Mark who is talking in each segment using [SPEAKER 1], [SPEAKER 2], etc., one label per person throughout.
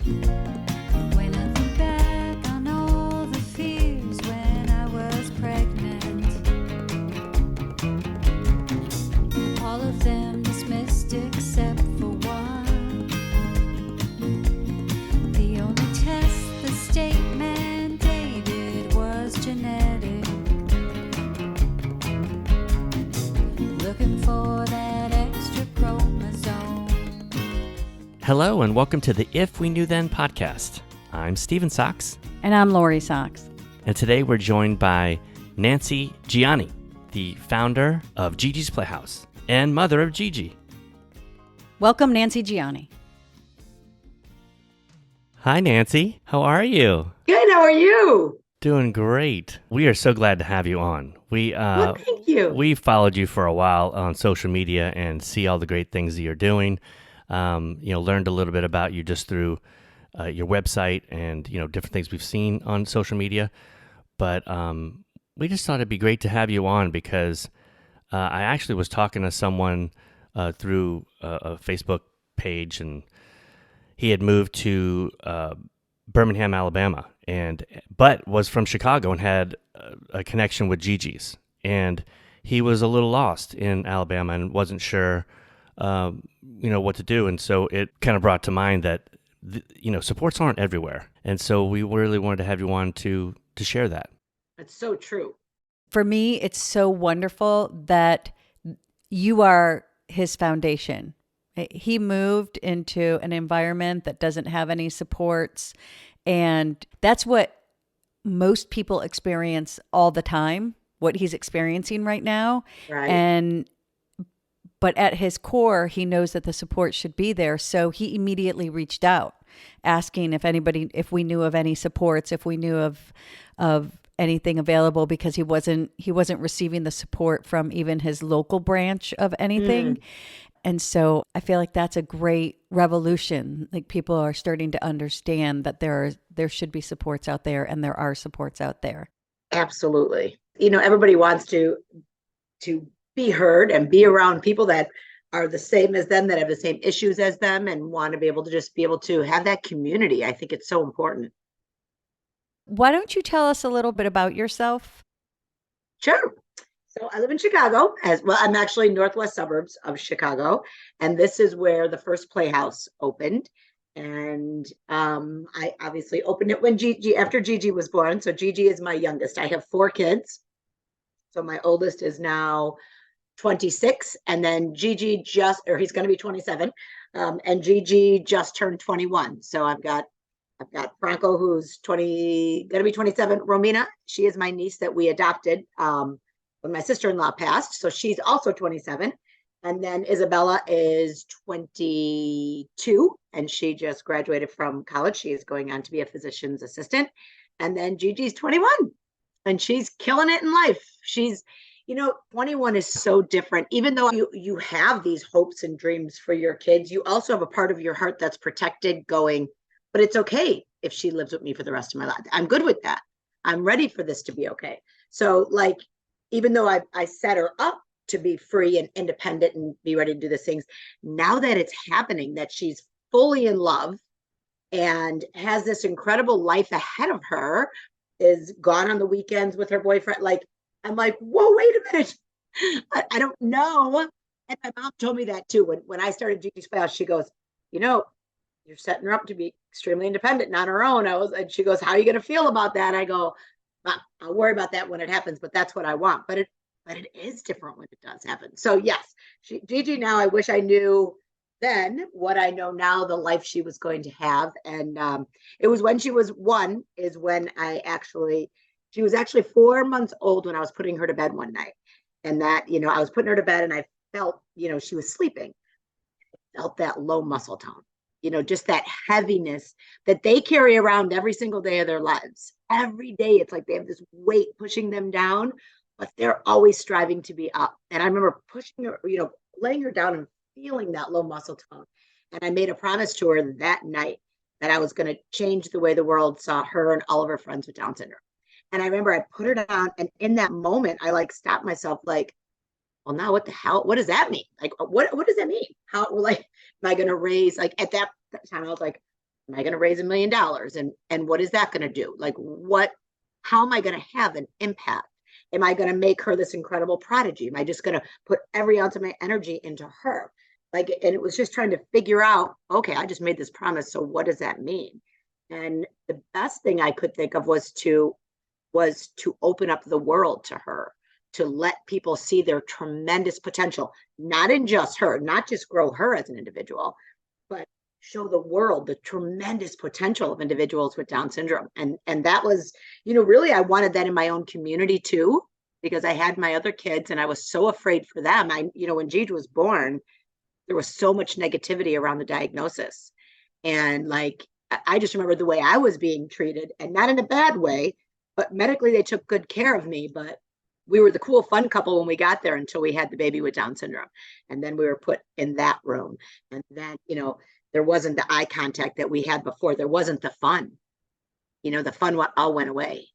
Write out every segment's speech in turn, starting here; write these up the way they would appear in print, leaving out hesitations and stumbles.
[SPEAKER 1] When I think back on all the fears when I was pregnant, all of them dismissed except for one. The only test the state mandated was genetic. Looking for that extra chromosome.
[SPEAKER 2] Hello and welcome to the If We Knew Then podcast. I'm Steven Socks,
[SPEAKER 3] And I'm Lori Socks.
[SPEAKER 2] and today we're joined by Nancy Gianni, the founder of GiGi's Playhouse and mother of Gigi.
[SPEAKER 3] Welcome, Nancy Gianni.
[SPEAKER 2] Hi, Nancy. How are you?
[SPEAKER 4] Good. How are you?
[SPEAKER 2] Doing great. We are so glad to have you on.
[SPEAKER 4] Well, thank you.
[SPEAKER 2] We followed you for a while on social media and see all the great things that you're doing. Learned a little bit about you just through your website and, different things we've seen on social media. But we just thought it'd be great to have you on because I actually was talking to someone through a Facebook page, and he had moved to Birmingham, Alabama, but was from Chicago and had a connection with GiGi's. And he was a little lost in Alabama and wasn't sure what to do. And so it kind of brought to mind that, supports aren't everywhere. And so we really wanted to have you on to share that.
[SPEAKER 4] That's so true.
[SPEAKER 3] For me, it's so wonderful that you are his foundation. He moved into an environment that doesn't have any supports, and that's what most people experience all the time, what he's experiencing right now.
[SPEAKER 4] Right.
[SPEAKER 3] But at his core, he knows that the support should be there. So he immediately reached out, asking if we knew of any supports, if we knew of anything available, because he wasn't receiving the support from even his local branch of anything. And so I feel like that's a great revolution. Like, people are starting to understand that there should be supports out there, and there are supports out there.
[SPEAKER 4] Absolutely. Everybody wants to be heard and be around people that are the same as them, that have the same issues as them, and want to be able to have that community. I think it's so important.
[SPEAKER 3] Why don't you tell us a little bit about yourself?
[SPEAKER 4] Sure. So I live in Chicago as well. I'm actually northwest suburbs of Chicago, and this is where the first Playhouse opened. And I obviously opened it when after Gigi was born. So Gigi is my youngest. I have 4 kids. So my oldest is now 26, and then Gigi he's going to be 27, and Gigi just turned 21. So I've got Franco, who's going to be 27. Romina, she is my niece that we adopted when my sister-in-law passed. So she's also 27. And then Isabella is 22, and she just graduated from college. She is going on to be a physician's assistant. And then Gigi's 21, and she's killing it in life. She's, 21 is so different. Even though you have these hopes and dreams for your kids, you also have a part of your heart that's protected going, but it's okay if she lives with me for the rest of my life. I'm good with that. I'm ready for this to be okay. So, even though I set her up to be free and independent and be ready to do these things, now that it's happening, that she's fully in love and has this incredible life ahead of her, is gone on the weekends with her boyfriend. I'm like, whoa, wait a minute. I don't know. And my mom told me that too. When I started GiGi's Playhouse, she goes, you're setting her up to be extremely independent and on her own. And she goes, how are you going to feel about that? I go, Mom, I'll worry about that when it happens, but that's what I want. But it is different when it does happen. So yes, Gigi, now I wish I knew then what I know now, the life she was going to have. And it was when she was 1 is when she was actually 4 months old when I was putting her to bed one night. And that, I was putting her to bed and I felt, she was sleeping. I felt that low muscle tone, just that heaviness that they carry around every single day of their lives. Every day, it's like they have this weight pushing them down, but they're always striving to be up. And I remember pushing her, laying her down and feeling that low muscle tone. And I made a promise to her that night that I was going to change the way the world saw her and all of her friends with Down syndrome. And I remember I put her down, and in that moment, I stopped myself, well, now what the hell? What does that mean? What does that mean? How, am I going to raise, at that time, I was like, Am I going to raise $1 million? And what is that going to do? Like, how am I going to have an impact? Am I going to make her this incredible prodigy? Am I just going to put every ounce of my energy into her? Like, and it was just trying to figure out, okay, I just made this promise. So what does that mean? And the best thing I could think of was to open up the world to her, to let people see their tremendous potential, not in just her, not just grow her as an individual, but show the world the tremendous potential of individuals with Down syndrome. And that was, really I wanted that in my own community too, because I had my other kids and I was so afraid for them. When Gigi was born, there was so much negativity around the diagnosis. And like, I just remember the way I was being treated, and not in a bad way, but medically they took good care of me. But we were the cool, fun couple when we got there until we had the baby with Down syndrome. And then we were put in that room. And then, there wasn't the eye contact that we had before. There wasn't the fun. The fun all went away.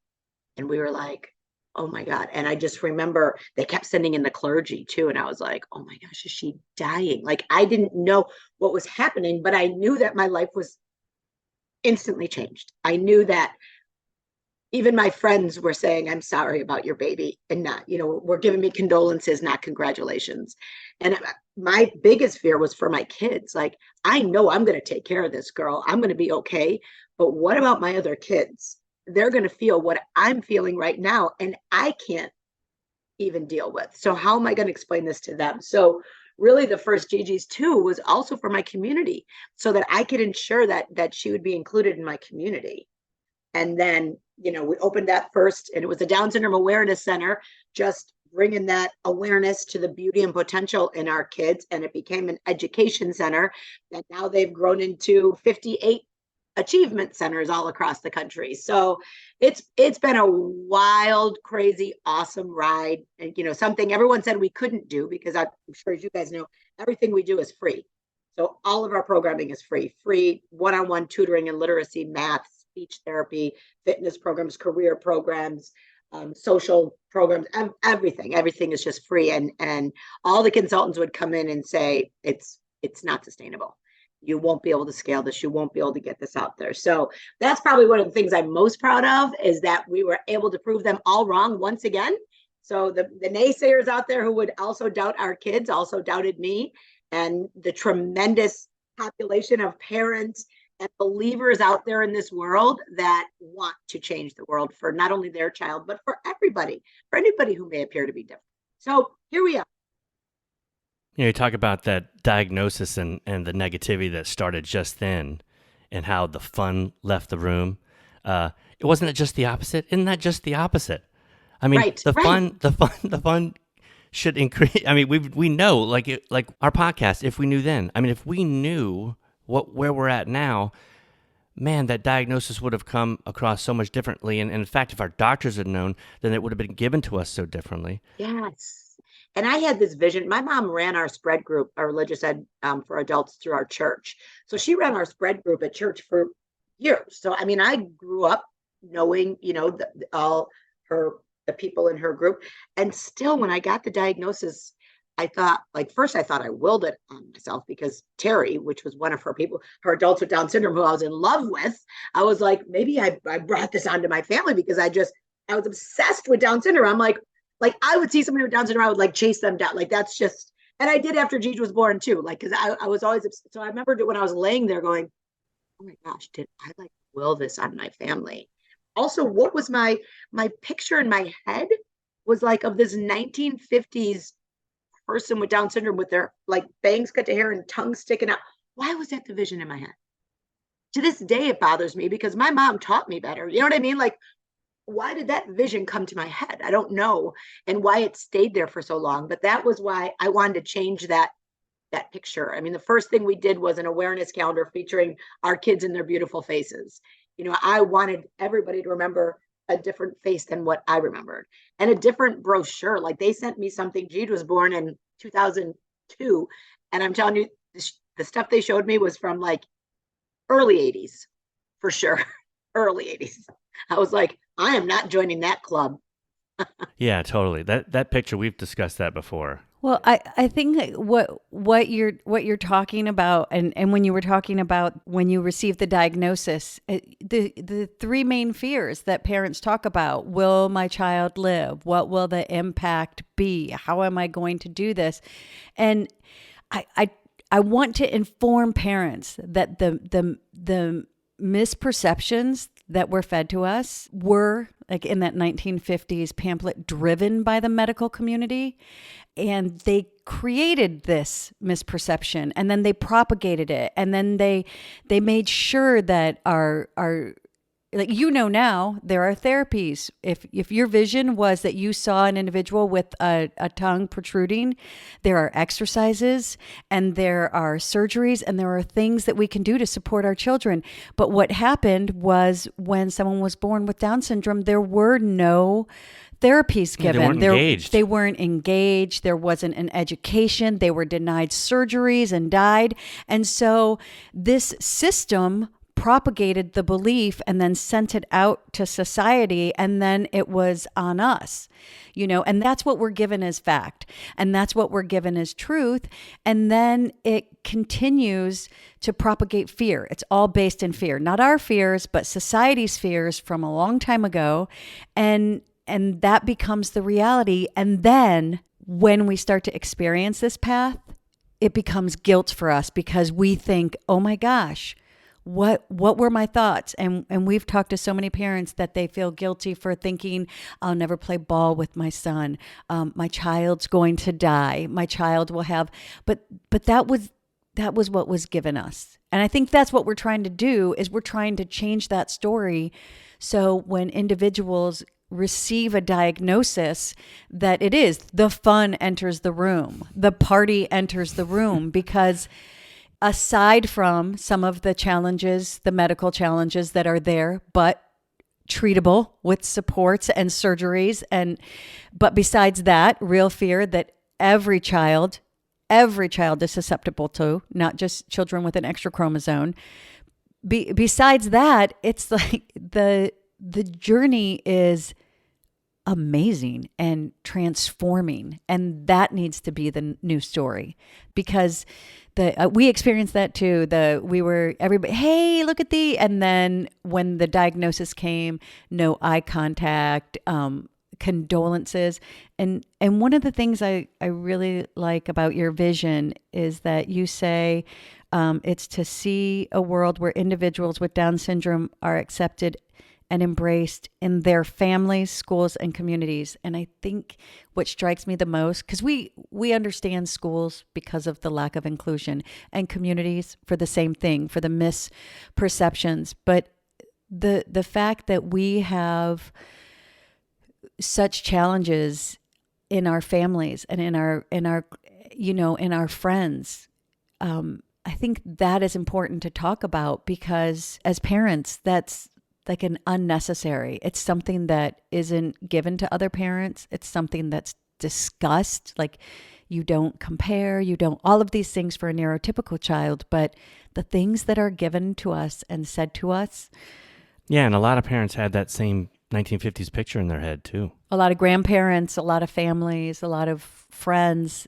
[SPEAKER 4] And we were like, oh my God. And I just remember they kept sending in the clergy too. And I was like, oh my gosh, is she dying? Like, I didn't know what was happening, but I knew that my life was instantly changed. I knew that even my friends were saying, I'm sorry about your baby, and not, were giving me condolences, not congratulations. And my biggest fear was for my kids. Like, I know I'm going to take care of this girl. I'm going to be okay. But what about my other kids? They're going to feel what I'm feeling right now, and I can't even deal with. So how am I going to explain this to them? So really the first GiGi's too was also for my community, so that I could ensure that she would be included in my community. And then, we opened that first, and it was a Down Syndrome Awareness Center, just bringing that awareness to the beauty and potential in our kids. And it became an education center. And now they've grown into 58 achievement centers all across the country. So it's been a wild, crazy, awesome ride. And, something everyone said we couldn't do, because I'm sure, as you guys know, everything we do is free. So all of our programming is free one-on-one tutoring and literacy, math, speech therapy, fitness programs, career programs, social programs, everything is just free. And all the consultants would come in and say, it's not sustainable. You won't be able to scale this. You won't be able to get this out there. So that's probably one of the things I'm most proud of, is that we were able to prove them all wrong once again. So the naysayers out there who would also doubt our kids also doubted me, and the tremendous population of parents and believers out there in this world that want to change the world for not only their child, but for everybody, for anybody who may appear to be different. So here we are.
[SPEAKER 2] You talk about that diagnosis and the negativity that started just then, and how the fun left the room. It wasn't just the opposite. Isn't that just the opposite? I mean,
[SPEAKER 4] Right,
[SPEAKER 2] the
[SPEAKER 4] right.
[SPEAKER 2] fun should increase. I mean, we know, like our podcast. If we knew then, if we knew where we're at now, man, that diagnosis would have come across so much differently. And in fact, if our doctors had known, then it would have been given to us so differently.
[SPEAKER 4] Yes. And I had this vision. My mom ran our spread group, our religious ed for adults through our church. So she ran our spread group at church for years. So, I grew up knowing, all the people in her group. And still, when I got the diagnosis, I thought, first I thought I willed it on myself, because Terry, which was one of her people, her adults with Down syndrome, who I was in love with, I was like, maybe I brought this onto my family, because I was obsessed with Down syndrome. I'm like I would see somebody with Down syndrome, I would chase them down. That's just, and I did after Gigi was born too, because I was always obsessed. So I remember when I was laying there going, oh my gosh, did I will this on my family? Also, what was my picture in my head was of this 1950s person with Down syndrome with their bangs cut to hair and tongue sticking out. Why was that the vision in my head? To this day, it bothers me, because my mom taught me better. You know what I mean? Why did that vision come to my head? I don't know, and why it stayed there for so long. But that was why I wanted to change that picture. The first thing we did was an awareness calendar featuring our kids in their beautiful faces. I wanted everybody to remember a different face than what I remembered, and a different brochure. They sent me something. Gigi was born in 2002, and I'm telling you, the stuff they showed me was from early 80s, for sure. Early 80s. I was like, I am not joining that club.
[SPEAKER 2] Yeah, totally. That picture, we've discussed that before.
[SPEAKER 3] Well, I think that what you're talking about, and when you were talking about when you received the diagnosis, the three main fears that parents talk about: will my child live? What will the impact be? How am I going to do this? And I I, I want to inform parents that the misperceptions that were fed to us were like in that 1950s pamphlet driven by the medical community, and they created this misperception, and then they propagated it, and then they made sure that our like, now there are therapies. If your vision was that you saw an individual with a tongue protruding, there are exercises and there are surgeries and there are things that we can do to support our children. But what happened was when someone was born with Down syndrome, there were no therapies
[SPEAKER 2] Yeah, they
[SPEAKER 3] given.
[SPEAKER 2] weren't engaged.
[SPEAKER 3] They weren't engaged. There wasn't an education. They were denied surgeries and died. And so this system propagated the belief and then sent it out to society, and then it was on us, and that's what we're given as fact, and that's what we're given as truth, and then it continues to propagate fear. It's all based in fear, not our fears, but society's fears from a long time ago, and that becomes the reality. And then when we start to experience this path, it becomes guilt for us because we think, oh my gosh, what were my thoughts? And we've talked to so many parents that they feel guilty for thinking, I'll never play ball with my son. My child's going to die. My child will have, but that was what was given us. And I think that's what we're trying to do, is we're trying to change that story. So when individuals receive a diagnosis, that it is the fun enters the room, the party enters the room, because aside from some of the challenges, the medical challenges that are there, but treatable with supports and surgeries. But besides that, real fear that every child is susceptible to, not just children with an extra chromosome. Besides that, it's like the journey is amazing and transforming, and that needs to be the new story, because we experienced that too. Everybody, hey, look at and then when the diagnosis came, no eye contact, condolences, and one of the things I really like about your vision is that you say it's to see a world where individuals with Down syndrome are accepted and embraced in their families, schools, and communities. And I think what strikes me the most, because we understand schools because of the lack of inclusion, and communities for the same thing, for the misperceptions. But the fact that we have such challenges in our families and in our friends, I think that is important to talk about, because as parents, that's like an unnecessary. It's something that isn't given to other parents. It's something that's discussed. Like, you don't compare, you don't, all of these things for a neurotypical child, but the things that are given to us and said to us.
[SPEAKER 2] Yeah, and a lot of parents had that same 1950s picture in their head too.
[SPEAKER 3] A lot of grandparents, a lot of families, a lot of friends.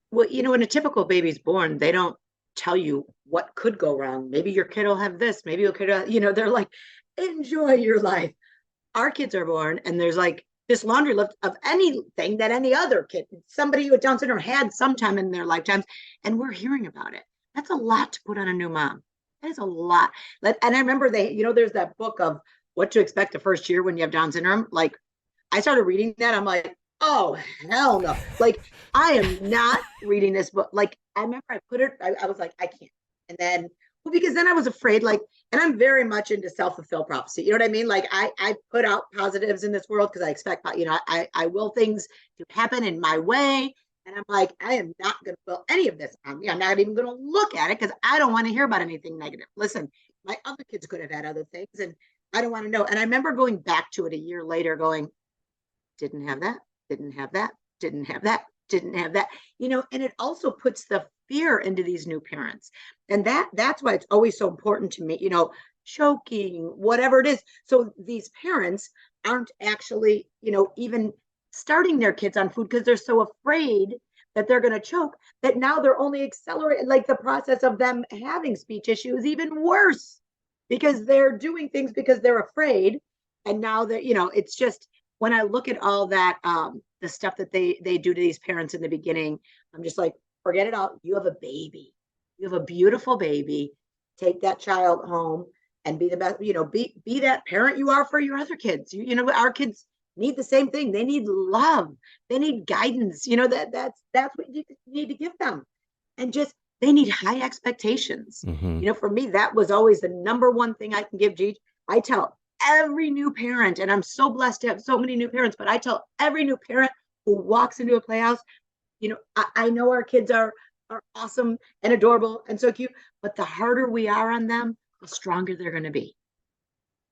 [SPEAKER 4] Well, when a typical baby's born, they don't tell you what could go wrong. Maybe your kid will have this, maybe your kid, they're like, enjoy your life. Our kids are born, and there's like this laundry list of anything that any other kid, somebody with Down syndrome, had sometime in their lifetimes, and we're hearing about it. That's a lot to put on a new mom. That is a lot. And I remember there's that book of What to Expect the First Year When You Have Down syndrome. Like, I started reading that. I'm like, oh, hell no. Like, I am not reading this book. Like, I remember I put it, I was like, I can't. And then, because then I was afraid, like, and I'm very much into self-fulfilled prophecy. You know what I mean? Like, I put out positives in this world because I expect, I will things to happen in my way. And I'm like, I am not going to feel any of this on me. I'm not even going to look at it because I don't want to hear about anything negative. Listen, my other kids could have had other things, and I don't want to know. And I remember going back to it a year later going, didn't have that, didn't have that, didn't have that, didn't have that, and it also puts the fear into these new parents. And that's why it's always so important to me, choking, whatever it is. So these parents aren't actually, even starting their kids on food because they're so afraid that they're going to choke, that now they're only accelerating, like the process of them having speech issues even worse because they're doing things because they're afraid. And now that, it's just, when I look at all that, the stuff that they do to these parents in the beginning, I'm just like, forget it all. You have a baby. You have a beautiful baby. Take that child home and be the best, be that parent you are for your other kids. Our kids need the same thing. They need love. They need guidance. That's what you need to give them. And just, they need high expectations. For me, that was always the number one thing I can give Gigi. I tell every new parent, and I'm so blessed to have so many new parents, but I tell every new parent who walks into a Playhouse, I know our kids are awesome and adorable and so cute, but the harder we are on them, the stronger they're going to be.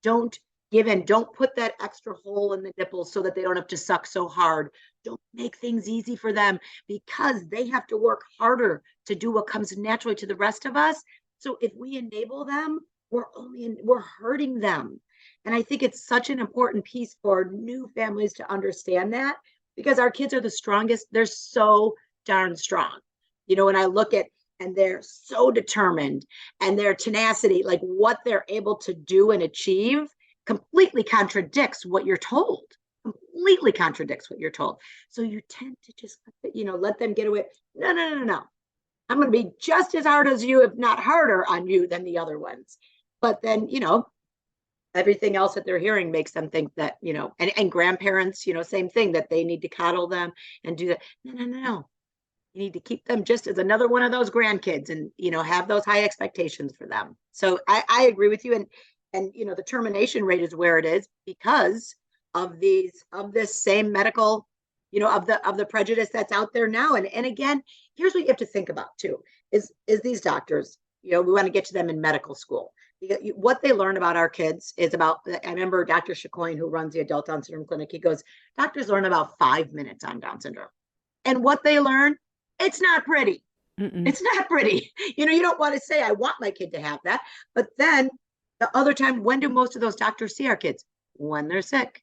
[SPEAKER 4] Don't give in. Don't put that extra hole in the nipples so that they don't have to suck so hard. Don't make things easy for them because they have to work harder to do what comes naturally to the rest of us. So if we enable them, we're hurting them. And I think it's such an important piece for new families to understand that, because our kids are the strongest. They're so darn strong. When I look at, and they're so determined, and their tenacity, like what they're able to do and achieve completely contradicts what you're told. Completely contradicts what you're told. So you tend to just, let them get away. No. I'm going to be just as hard as you, if not harder on you than the other ones. But then, everything else that they're hearing makes them think that, and grandparents, same thing, that they need to coddle them and do that. No. You need to keep them just as another one of those grandkids and, have those high expectations for them. So I agree with you. And, the termination rate is where it is because of this same medical, of the prejudice that's out there now. And again, here's what you have to think about too, is these doctors, we want to get to them in medical school. What they learn about our kids is about, I remember Dr. Chacoin, who runs the adult Down syndrome clinic, he goes, doctors learn about 5 minutes on Down syndrome. And what they learn, it's not pretty. Mm-mm. It's not pretty. You don't want to say, I want my kid to have that. But then the other time, when do most of those doctors see our kids? When they're sick,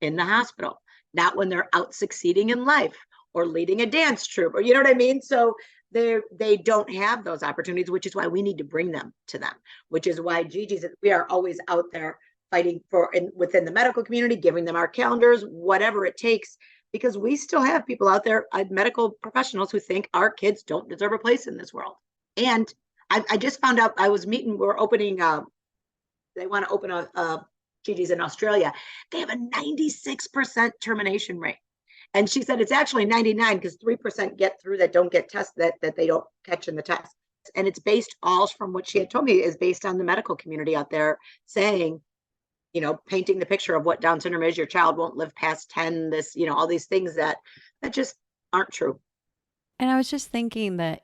[SPEAKER 4] in the hospital, not when they're out succeeding in life or leading a dance troupe, or you know what I mean? So they don't have those opportunities, which is why we need to bring them to them, which is why GiGi's, we are always out there fighting within the medical community, giving them our calendars, whatever it takes, because we still have people out there, medical professionals, who think our kids don't deserve a place in this world. And I just found out, we're opening, they want to open a GiGi's in Australia. They have a 96% termination rate. And she said it's actually 99 because 3% get through that don't get tested, that they don't catch in the test. And it's based, all from what she had told me, is based on the medical community out there saying, painting the picture of what Down syndrome is. Your child won't live past 10, this, all these things that just aren't true.
[SPEAKER 3] And I was just thinking that,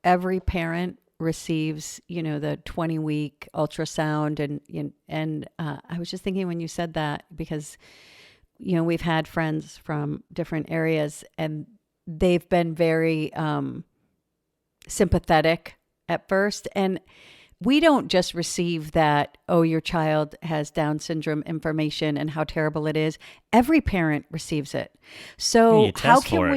[SPEAKER 3] every parent receives, the 20-week ultrasound. And I was just thinking when you said that, because, we've had friends from different areas and they've been very sympathetic at first. And we don't just receive that, oh, your child has Down syndrome information and how terrible it is. Every parent receives it. So how can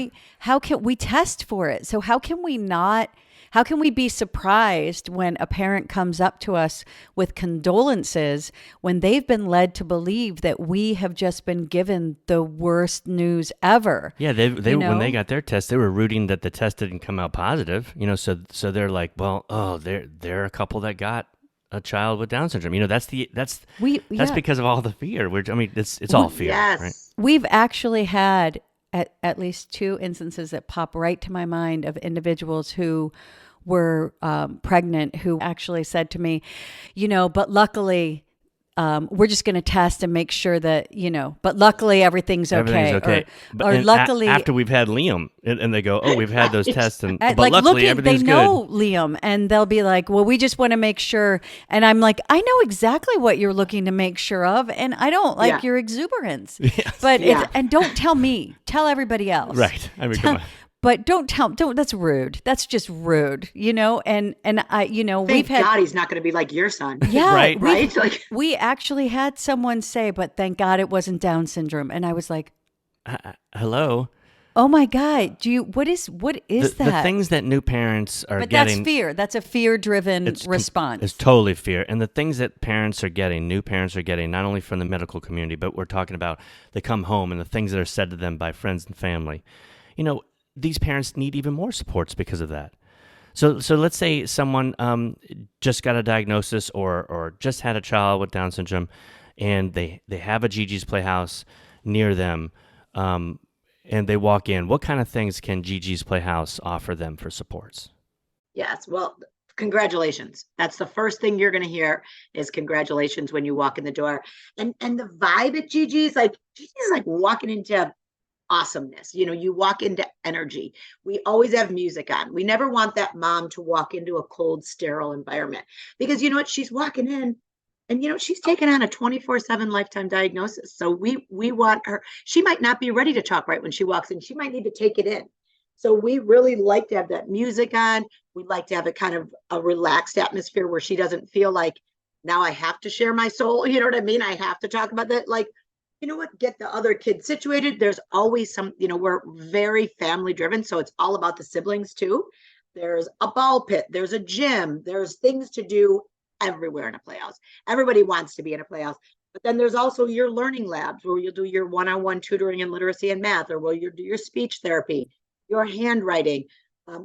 [SPEAKER 3] we test for it? So how can we be surprised when a parent comes up to us with condolences when they've been led to believe that we have just been given the worst news ever?
[SPEAKER 2] Yeah, they when they got their test, they were rooting that the test didn't come out positive. So they're like, well, they're a couple that got a child with Down syndrome. That's because of all the fear. It's all fear,
[SPEAKER 4] yes.
[SPEAKER 2] Right?
[SPEAKER 3] We've actually had at least 2 instances that pop right to my mind of individuals who were pregnant, who actually said to me, but luckily, we're just going to test and make sure that, but luckily everything's okay. Or luckily,
[SPEAKER 2] after we've had Liam, and they go, oh, we've had those tests, but
[SPEAKER 3] like
[SPEAKER 2] luckily everything's good.
[SPEAKER 3] They know Liam, and they'll be like, well, we just want to make sure. And I'm like, I know exactly what you're looking to make sure of, and I don't like your exuberance. Yes. But and don't tell me, tell everybody else.
[SPEAKER 2] Right. Come on.
[SPEAKER 3] But don't, that's rude. That's just rude, and I,
[SPEAKER 4] Thank God he's not going to be like your son.
[SPEAKER 3] Yeah.
[SPEAKER 2] right.
[SPEAKER 3] We actually had someone say, but thank God it wasn't Down syndrome. And I was like,
[SPEAKER 2] hello.
[SPEAKER 3] Oh my God. What is
[SPEAKER 2] The
[SPEAKER 3] that?
[SPEAKER 2] things that new parents are
[SPEAKER 3] But
[SPEAKER 2] getting.
[SPEAKER 3] that's fear. That's a fear-driven
[SPEAKER 2] It's
[SPEAKER 3] response.
[SPEAKER 2] it's totally fear. And the things that parents are getting, new parents are getting, not only from the medical community, but we're talking about they come home and the things that are said to them by friends and family. These parents need even more supports because of that. So let's say someone just got a diagnosis or just had a child with Down syndrome, and they have a GiGi's Playhouse near them, and they walk in. What kind of things can GiGi's Playhouse offer them for supports?
[SPEAKER 4] Yes. Well, congratulations. That's the first thing you're going to hear is congratulations when you walk in the door. And the vibe at Gigi's is like walking into awesomeness. You walk into energy. We always have music on. We never want that mom to walk into a cold, sterile environment because you know what? She's walking in and she's taken on a 24/7 lifetime diagnosis. So we want her. She might not be ready to talk right when she walks in. She might need to take it in. So we really like to have that music on. We like to have a kind of a relaxed atmosphere where she doesn't feel like now I have to share my soul. You know what I mean? I have to talk about that. Like, you know what, get the other kids situated. There's always we're very family driven. So it's all about the siblings too. There's a ball pit, there's a gym, there's things to do everywhere in a playhouse. Everybody wants to be in a playhouse. But then there's also your learning labs where you'll do your one-on-one tutoring in literacy and math, or where you do your speech therapy, your handwriting.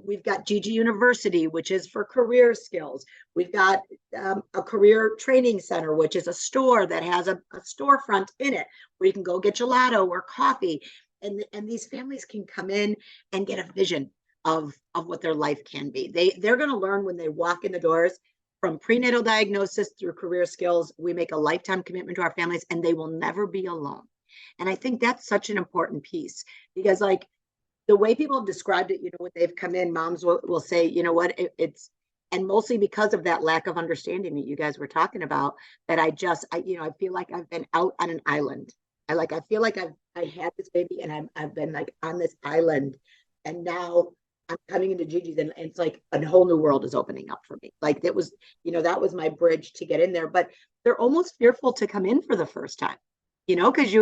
[SPEAKER 4] We've got Gigi University, which is for career skills. We've got a career training center, which is a store that has a storefront in it where you can go get gelato or coffee. And these families can come in and get a vision of what their life can be. They're going to learn when they walk in the doors from prenatal diagnosis through career skills. We make a lifetime commitment to our families and they will never be alone. And I think that's such an important piece because like, the way people have described it, when they've come in, moms will say, you know what, it's, and mostly because of that lack of understanding that you guys were talking about, that I feel like I've been out on an island. I feel like I had this baby and I've been like on this island, and now I'm coming into Gigi's and it's like a whole new world is opening up for me. Like that was my bridge to get in there, but they're almost fearful to come in for the first time, because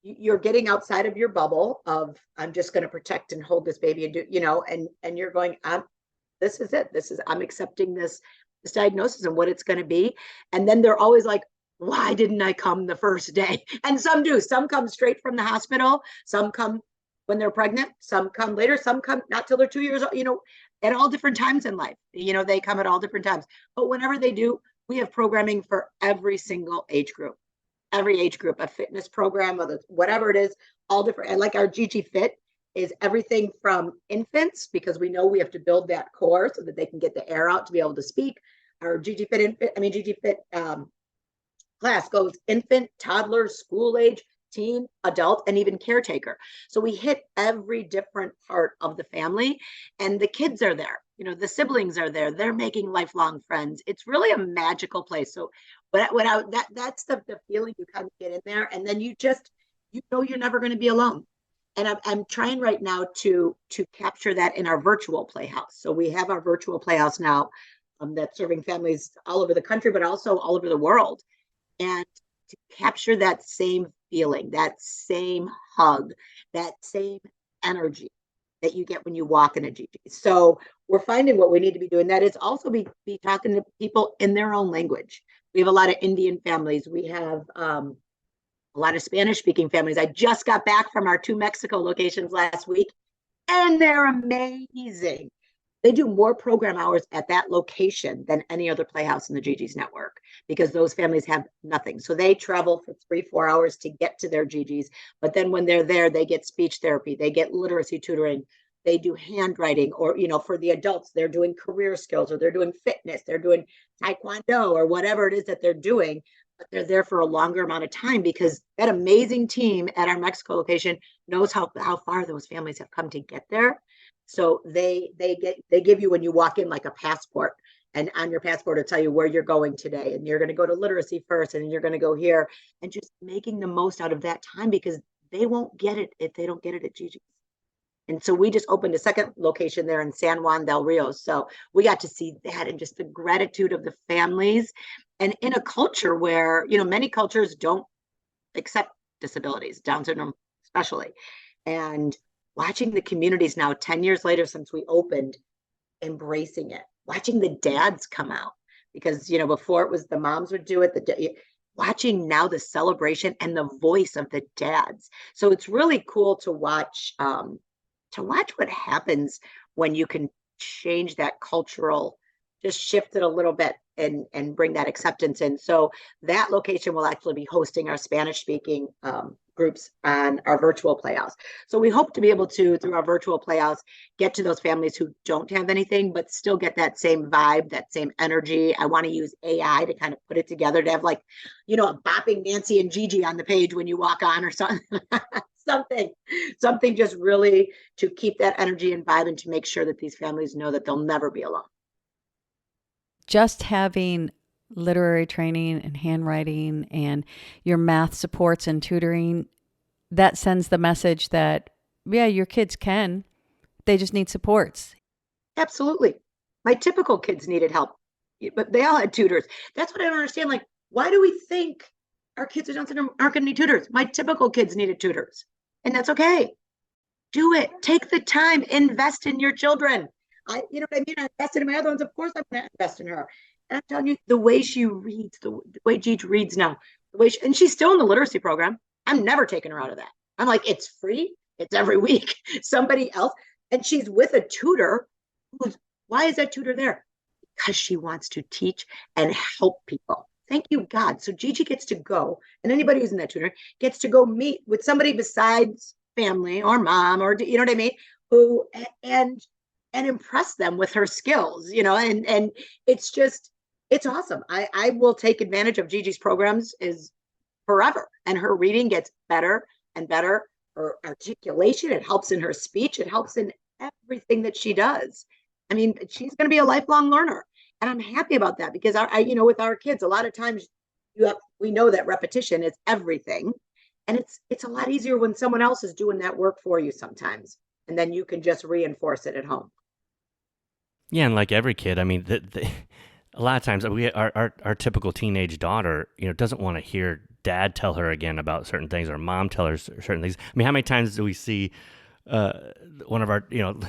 [SPEAKER 4] you're getting outside of your bubble of I'm just going to protect and hold this baby and do, and you're going, this is it. I'm accepting this diagnosis and what it's going to be. And then they're always like, why didn't I come the first day? And some do. Some come straight from the hospital. Some come when they're pregnant. Some come later. Some come not till they're 2 years old, at all different times in life. They come at all different times. But whenever they do, we have programming for every single age group, a fitness program, whatever it is, all different. And like our Gigi Fit is everything from infants, because we know we have to build that core so that they can get the air out to be able to speak. Our Gigi Fit class goes infant, toddler, school age, teen, adult, and even caretaker. So we hit every different part of the family, and the kids are there. The siblings are there. They're making lifelong friends. It's really a magical place. So that's the feeling you kind of get in there, and then you're never going to be alone. And I'm trying right now to capture that in our virtual playhouse. So we have our virtual playhouse now that's serving families all over the country, but also all over the world. And to capture that same feeling, that same hug, that same energy that you get when you walk in a GG. So we're finding what we need to be doing. That is also be talking to people in their own language. We have a lot of Indian families. We have a lot of Spanish speaking families. I just got back from our 2 Mexico locations last week, and they're amazing. They do more program hours at that location than any other playhouse in the GG's network because those families have nothing. So they travel for 3-4 hours to get to their GG's. But then when they're there, they get speech therapy, they get literacy tutoring, they do handwriting, or, for the adults, they're doing career skills, or they're doing fitness, they're doing taekwondo, or whatever it is that they're doing. But they're there for a longer amount of time because that amazing team at our Mexico location knows how far those families have come to get there. So they give you, when you walk in, like a passport, and on your passport it'll tell you where you're going today, and you're going to go to literacy first, and then you're going to go here, and just making the most out of that time because they won't get it if they don't get it at Gigi's. And so we just opened a second location there in San Juan del Rio. So we got to see that and just the gratitude of the families, and in a culture where, many cultures don't accept disabilities, Down syndrome especially. And watching the communities now, 10 years later since we opened, embracing it, watching the dads come out, because, before it was the moms would do it, watching now the celebration and the voice of the dads. So it's really cool to watch what happens when you can change that cultural, just shift it a little bit and bring that acceptance in. So that location will actually be hosting our Spanish speaking groups on our virtual Playhouse. So we hope to be able to, through our virtual Playhouse, get to those families who don't have anything, but still get that same vibe, that same energy. I want to use AI to kind of put it together, to have like, a bopping Nancy and Gigi on the page when you walk on, or something. something just really to keep that energy and vibe, and to make sure that these families know that they'll never be alone.
[SPEAKER 3] Just having literary training and handwriting and your math supports and tutoring, that sends the message that, yeah, your kids can, they just need supports.
[SPEAKER 4] Absolutely. My typical kids needed help, but they all had tutors. That's what I don't understand. Like, why do we think our kids with Down syndrome aren't going to need tutors? My typical kids needed tutors, and that's okay. Do it. Take the time. Invest in your children. You know what I mean? I invested in my other ones. Of course, I'm going to invest in her. And I'm telling you, the way she reads, the way Gigi reads now, and she's still in the literacy program. I'm never taking her out of that. I'm like, it's free. It's every week. Somebody else. And she's with a tutor. Why is that tutor there? Because she wants to teach and help people. Thank you, God. So Gigi gets to go, and anybody who's in that tutor gets to go meet with somebody besides family or mom, or you know what I mean, who and impress them with her skills, and it's awesome. I will take advantage of Gigi's programs is forever, and her reading gets better and better. Her articulation, it helps in her speech, it helps in everything that she does. I mean, she's going to be a lifelong learner, and I'm happy about that, because with our kids, a lot of times we know that repetition is everything, and it's a lot easier when someone else is doing that work for you sometimes, and then you can just reinforce it at home.
[SPEAKER 2] Yeah, and like every kid, I mean, a lot of times our typical teenage daughter, doesn't want to hear dad tell her again about certain things, or mom tell her certain things. I mean, how many times do we see one of our,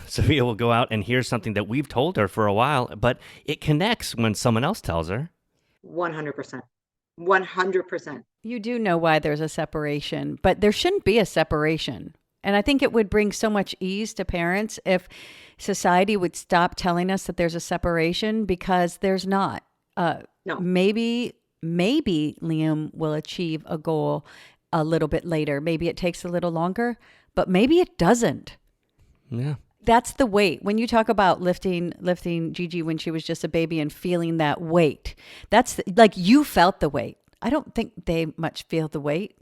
[SPEAKER 2] Sophia will go out and hear something that we've told her for a while, but it connects when someone else tells her.
[SPEAKER 4] 100%. 100%.
[SPEAKER 3] You do know why there's a separation, but there shouldn't be a separation. And I think it would bring so much ease to parents if society would stop telling us that there's a separation, because there's not.
[SPEAKER 4] No.
[SPEAKER 3] Maybe Liam will achieve a goal a little bit later. Maybe it takes a little longer, but maybe it doesn't.
[SPEAKER 2] Yeah.
[SPEAKER 3] That's the weight. When you talk about lifting Gigi when she was just a baby and feeling that weight, that's like, you felt the weight. I don't think they much feel the weight,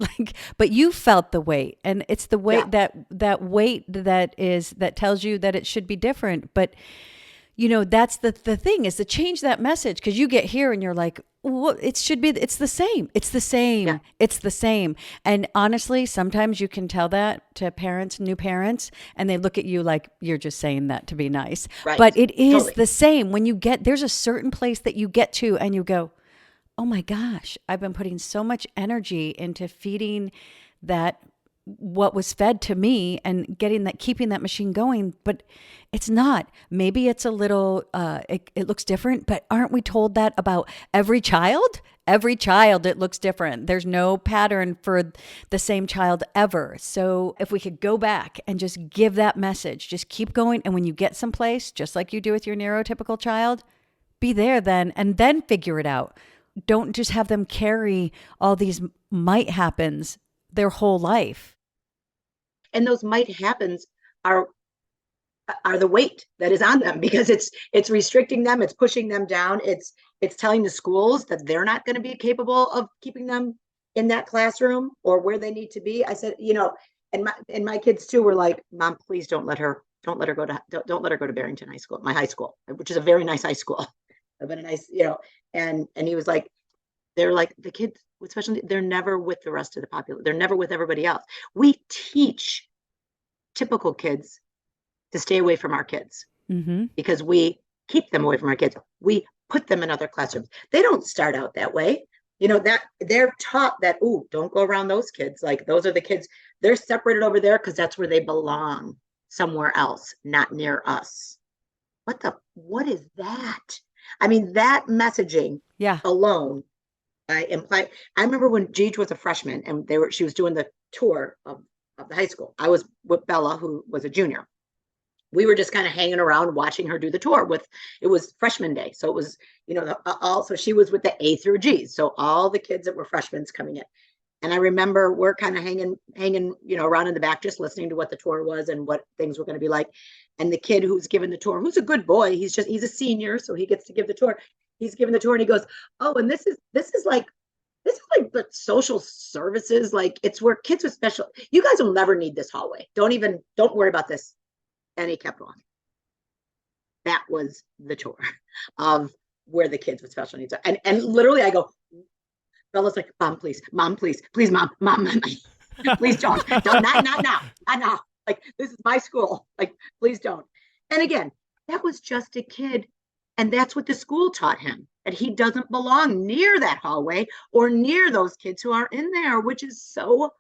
[SPEAKER 3] but you felt the weight, and it's the weight that weight that tells you that it should be different. But that's the thing, is to change that message, because you get here and you're like, well, it's the same. It's the same.
[SPEAKER 4] Yeah.
[SPEAKER 3] It's the same. And honestly, sometimes you can tell that to new parents, and they look at you like you're just saying that to be nice.
[SPEAKER 4] Right.
[SPEAKER 3] But it is
[SPEAKER 4] Totally.
[SPEAKER 3] the same. When there's a certain place that you get to and you go, oh my gosh, I've been putting so much energy into feeding that, what was fed to me, and keeping that machine going, but it's not. Maybe it's a little, it looks different, but aren't we told that about every child? Every child, it looks different. There's no pattern for the same child ever. So if we could go back and just give that message, just keep going. And when you get someplace, just like you do with your neurotypical child, be there then, and then figure it out. Don't just have them carry all these might happens their whole life.
[SPEAKER 4] And those might happens are the weight that is on them, because it's restricting them, it's pushing them down, it's telling the schools that they're not going to be capable of keeping them in that classroom or where they need to be. I said, and my kids too were like, Mom, please don't let her go to Barrington High School, my high school, which is a very nice high school. But a nice, and he was like, they're like, the kids, especially, they're never with the rest of the population. They're never with everybody else. We teach typical kids to stay away from our kids, because we keep them away from our kids. We put them in other classrooms. They don't start out that way. that they're taught that, ooh, don't go around those kids. Like those are the kids, they're separated over there because that's where they belong, somewhere else, not near us. What is that? I mean, that messaging
[SPEAKER 3] Yeah.
[SPEAKER 4] alone imply. I remember when Gigi was a freshman and she was doing the tour of the high school. I was with Bella, who was a junior. We were just kind of hanging around watching her do the tour it was freshman day. So it was, so she was with the A through G's. So all the kids that were freshmen coming in. And I remember we're kind of hanging, around in the back, just listening to what the tour was and what things were going to be like. And the kid who's given the tour, who's a good boy, he's a senior, so he gets to give the tour. He's giving the tour and he goes, oh, and this is like the social services, like it's where kids with special, you guys will never need this hallway. Don't worry about this. And he kept on. That was the tour of where the kids with special needs are. And literally I go, Bella's like, mom, please, mom, please, mom, please don't, not now. Like, this is my school. Like, please don't. And again, that was just a kid. And that's what the school taught him, that he doesn't belong near that hallway or near those kids who are in there, which is so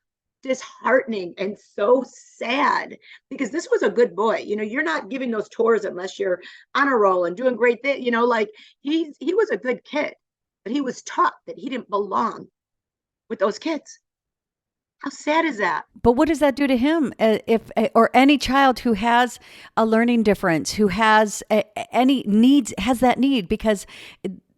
[SPEAKER 4] disheartening and so sad, because this was a good boy. You're not giving those tours unless you're on a roll and doing great things. Like he was a good kid, but he was taught that he didn't belong with those kids. How sad is that?
[SPEAKER 3] But what does that do to him? Or any child who has a learning difference, who has any needs, has that need, because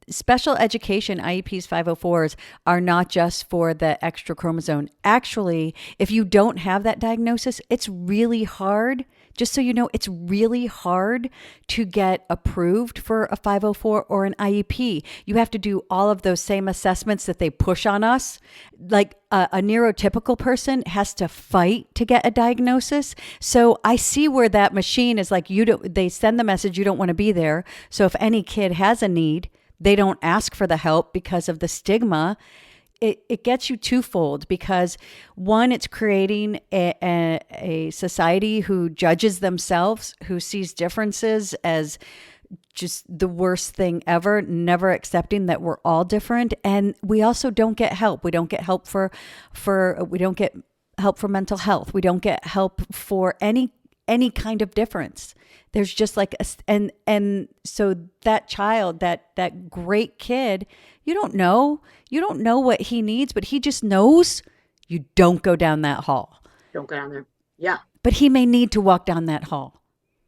[SPEAKER 3] special education IEPs 504s are not just for the extra chromosome. Actually, if you don't have that diagnosis, it's really hard. Just so you know, it's really hard to get approved for a 504 or an IEP. You have to do all of those same assessments that they push on us. Like a neurotypical person has to fight to get a diagnosis. So I see where that machine is like, they send the message, you don't want to be there. So if any kid has a need, they don't ask for the help because of the stigma. It gets you twofold, because one, it's creating a society who judges themselves, who sees differences as just the worst thing ever, never accepting that we're all different. And we also don't get help. We don't get help we don't get help for mental health. We don't get help for any kind of difference. There's just like and so that child, that great kid, you don't know what he needs, but he just knows you don't go down that hall.
[SPEAKER 4] Don't go down there. Yeah.
[SPEAKER 3] But he may need to walk down that hall.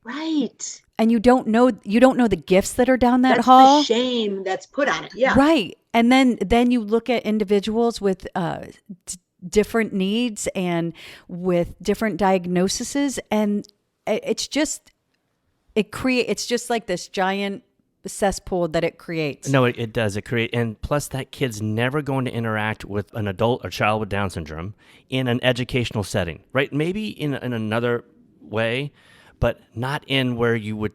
[SPEAKER 4] Right.
[SPEAKER 3] And you don't know the gifts that are down that
[SPEAKER 4] that's
[SPEAKER 3] hall.
[SPEAKER 4] The shame that's put on it. Yeah.
[SPEAKER 3] Right. And then you look at individuals with different needs and with different diagnoses, and it's just like this giant cesspool that it creates.
[SPEAKER 2] No, it does. It create, and plus that kid's never going to interact with an adult or child with Down syndrome in an educational setting, right? Maybe in another way, but not in where you would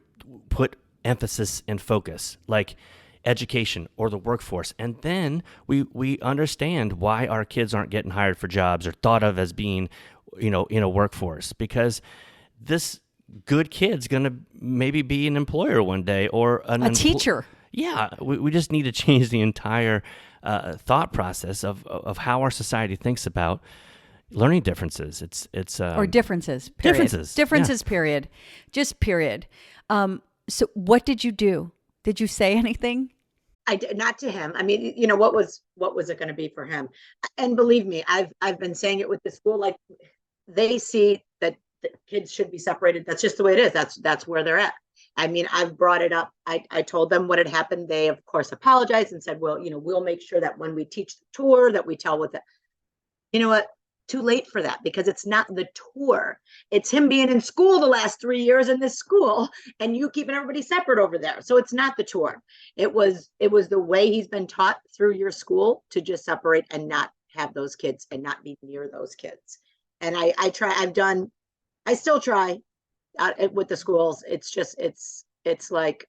[SPEAKER 2] put emphasis and focus, like education or the workforce. And then we understand why our kids aren't getting hired for jobs or thought of as being, in a workforce, because this good kid's going to maybe be an employer one day or a
[SPEAKER 3] teacher.
[SPEAKER 2] Yeah, we just need to change the entire thought process of how our society thinks about learning differences. It's
[SPEAKER 3] or differences. Period. Differences.
[SPEAKER 2] Yeah.
[SPEAKER 3] Period. Just period. So what did you do? Did you say anything?
[SPEAKER 4] I did not to him. I mean, what was it going to be for him? And believe me, I've been saying it with the school. Like, they see that the kids should be separated. That's just the way it is. That's where they're at. I mean, I've brought it up. I told them what had happened. They, of course, apologized and said, well, we'll make sure that when we teach the tour that we tell what you know what, too late for that, because it's not the tour. It's him being in school the last 3 years in this school and you keeping everybody separate over there. So it's not the tour. It was the way he's been taught through your school to just separate and not have those kids and not be near those kids. And I still try with the schools. It's just, it's like,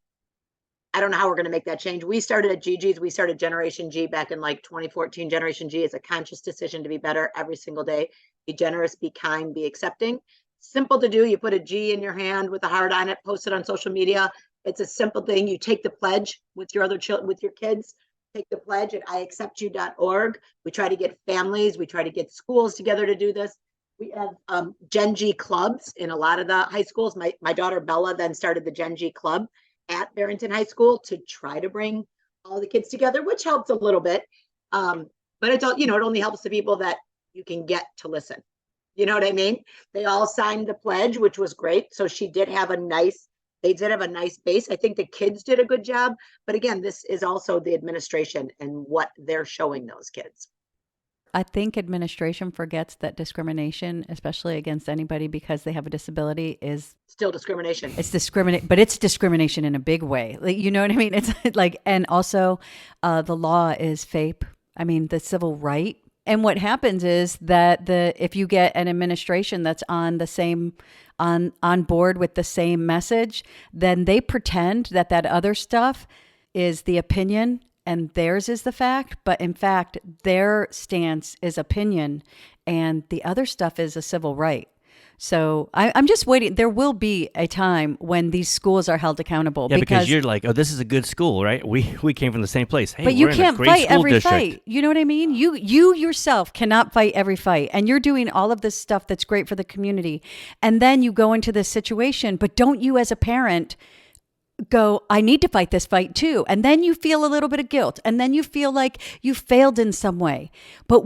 [SPEAKER 4] I don't know how we're going to make that change. We started at GiGi's. We started Generation G back in like 2014. Generation G is a conscious decision to be better every single day. Be generous, be kind, be accepting. Simple to do. You put a G in your hand with a heart on it, post it on social media. It's a simple thing. You take the pledge with your with your kids. take the pledge at iacceptyou.org. We try to get families, we try to get schools together to do this. We have Gen G clubs in a lot of the high schools. My daughter Bella then started the Gen G club at Barrington High School to try to bring all the kids together, which helps a little bit. But it only helps the people that you can get to listen. You know what I mean? They all signed the pledge, which was great. So they did have a nice base. I think the kids did a good job. But again, this is also the administration and what they're showing those kids.
[SPEAKER 3] I think administration forgets that discrimination, especially against anybody because they have a disability, is
[SPEAKER 4] still discrimination.
[SPEAKER 3] It's but it's discrimination in a big way. Like, you know what I mean? It's like, and also the law is FAPE. I mean, the civil right. And what happens is that if you get an administration that's on the same on board with the same message, then they pretend that other stuff is the opinion and theirs is the fact, but in fact, their stance is opinion and the other stuff is a civil right. So I'm just waiting. There will be a time when these schools are held accountable.
[SPEAKER 2] Yeah, because you're like, oh, this is a good school, right? We came from the same place. Hey,
[SPEAKER 3] but you
[SPEAKER 2] we're
[SPEAKER 3] can't
[SPEAKER 2] in a great
[SPEAKER 3] fight
[SPEAKER 2] school
[SPEAKER 3] every
[SPEAKER 2] district.
[SPEAKER 3] fight. You know what I mean? You yourself cannot fight every fight. And you're doing all of this stuff that's great for the community. And then you go into this situation, but don't you as a parent go, I need to fight this fight too. And then you feel a little bit of guilt. And then you feel like you failed in some way. But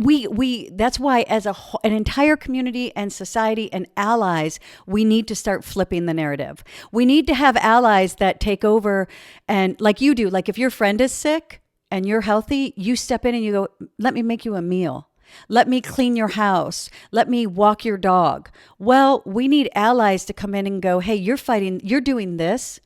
[SPEAKER 3] that's why as an entire community and society and allies, we need to start flipping the narrative. We need to have allies that take over and like you do, like if your friend is sick and you're healthy, you step in and you go, let me make you a meal. Let me clean your house. Let me walk your dog. Well, we need allies to come in and go, hey, you're doing this.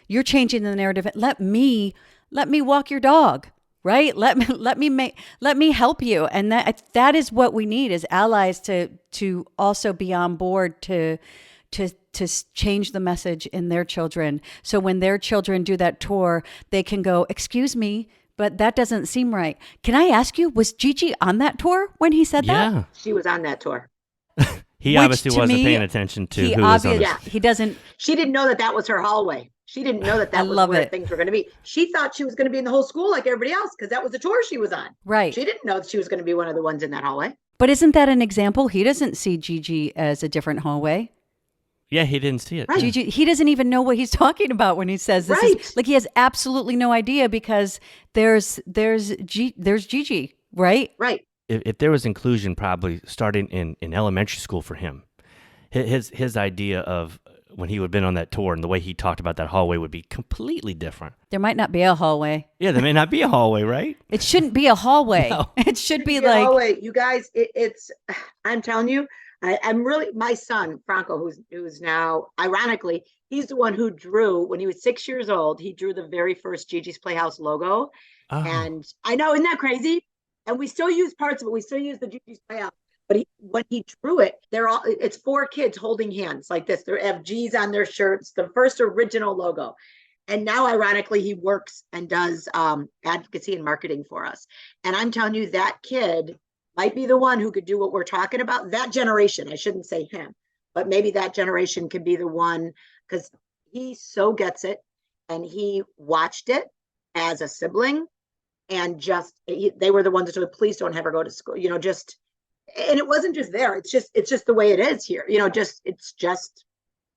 [SPEAKER 3] You're changing the narrative. Let me walk your dog, right? Let me help you. And that is what we need is allies to also be on board to change the message in their children. So when their children do that tour, they can go, excuse me, but that doesn't seem right. Can I ask you, was Gigi on that tour when he said that?
[SPEAKER 2] Yeah.
[SPEAKER 4] She was on that tour.
[SPEAKER 2] He obviously wasn't paying attention to who was on it.
[SPEAKER 3] He doesn't.
[SPEAKER 4] She didn't know that was her hallway. She didn't know that was where things were going to be. She thought she was going to be in the whole school like everybody else because that was the tour she was on.
[SPEAKER 3] Right.
[SPEAKER 4] She didn't know that she was going to be one of the ones in that hallway.
[SPEAKER 3] But isn't that an example? He doesn't see Gigi as a different hallway.
[SPEAKER 2] Yeah, he didn't see it.
[SPEAKER 4] Right.
[SPEAKER 3] Gigi, he doesn't even know what he's talking about when he says this.
[SPEAKER 4] Right.
[SPEAKER 3] Is, like he has absolutely no idea because there's Gigi, right?
[SPEAKER 4] Right.
[SPEAKER 2] If there was inclusion, probably starting in elementary school for him, his idea of when he would have been on that tour and the way he talked about that hallway would be completely different.
[SPEAKER 3] There might not be a hallway.
[SPEAKER 2] Yeah, there may not be a hallway, right?
[SPEAKER 3] It shouldn't be a hallway.
[SPEAKER 2] No.
[SPEAKER 3] It should be like
[SPEAKER 4] hallway. You guys, I'm telling you, I'm really, my son, Franco, who's now, ironically, he's the one who drew, when he was 6 years old, he drew the very first GiGi's Playhouse logo.
[SPEAKER 2] Oh.
[SPEAKER 4] And I know, isn't that crazy? And we still use parts of it. We still use the GiGi's Playhouse. But when he drew it, it's 4 kids holding hands like this. They have G's on their shirts, the first original logo. And now, ironically, he works and does advocacy and marketing for us. And I'm telling you, that kid might be the one who could do what we're talking about. That generation, I shouldn't say him, but maybe that generation could be the one because he so gets it. And he watched it as a sibling and they were the ones that said, please don't have her go to school, and it wasn't just there. It's just the way it is here. It's just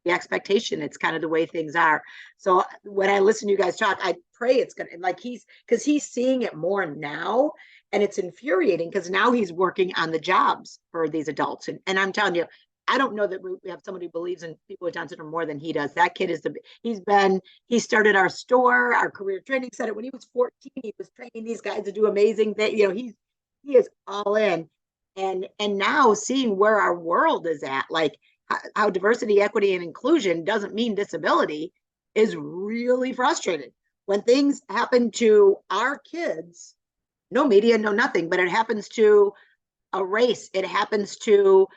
[SPEAKER 4] the expectation. It's kind of the way things are. So when I listen to you guys talk, I pray it's going to, because he's seeing it more now and it's infuriating because now he's working on the jobs for these adults. And I'm telling you, I don't know that we have somebody who believes in people with Down syndrome more than he does. That kid he started our store, our career training center. When he was 14, he was training these guys to do amazing things. He is all in. And now seeing where our world is at, like how diversity, equity, and inclusion doesn't mean disability is really frustrating. When things happen to our kids, no media, no nothing, but it happens to a race, it happens to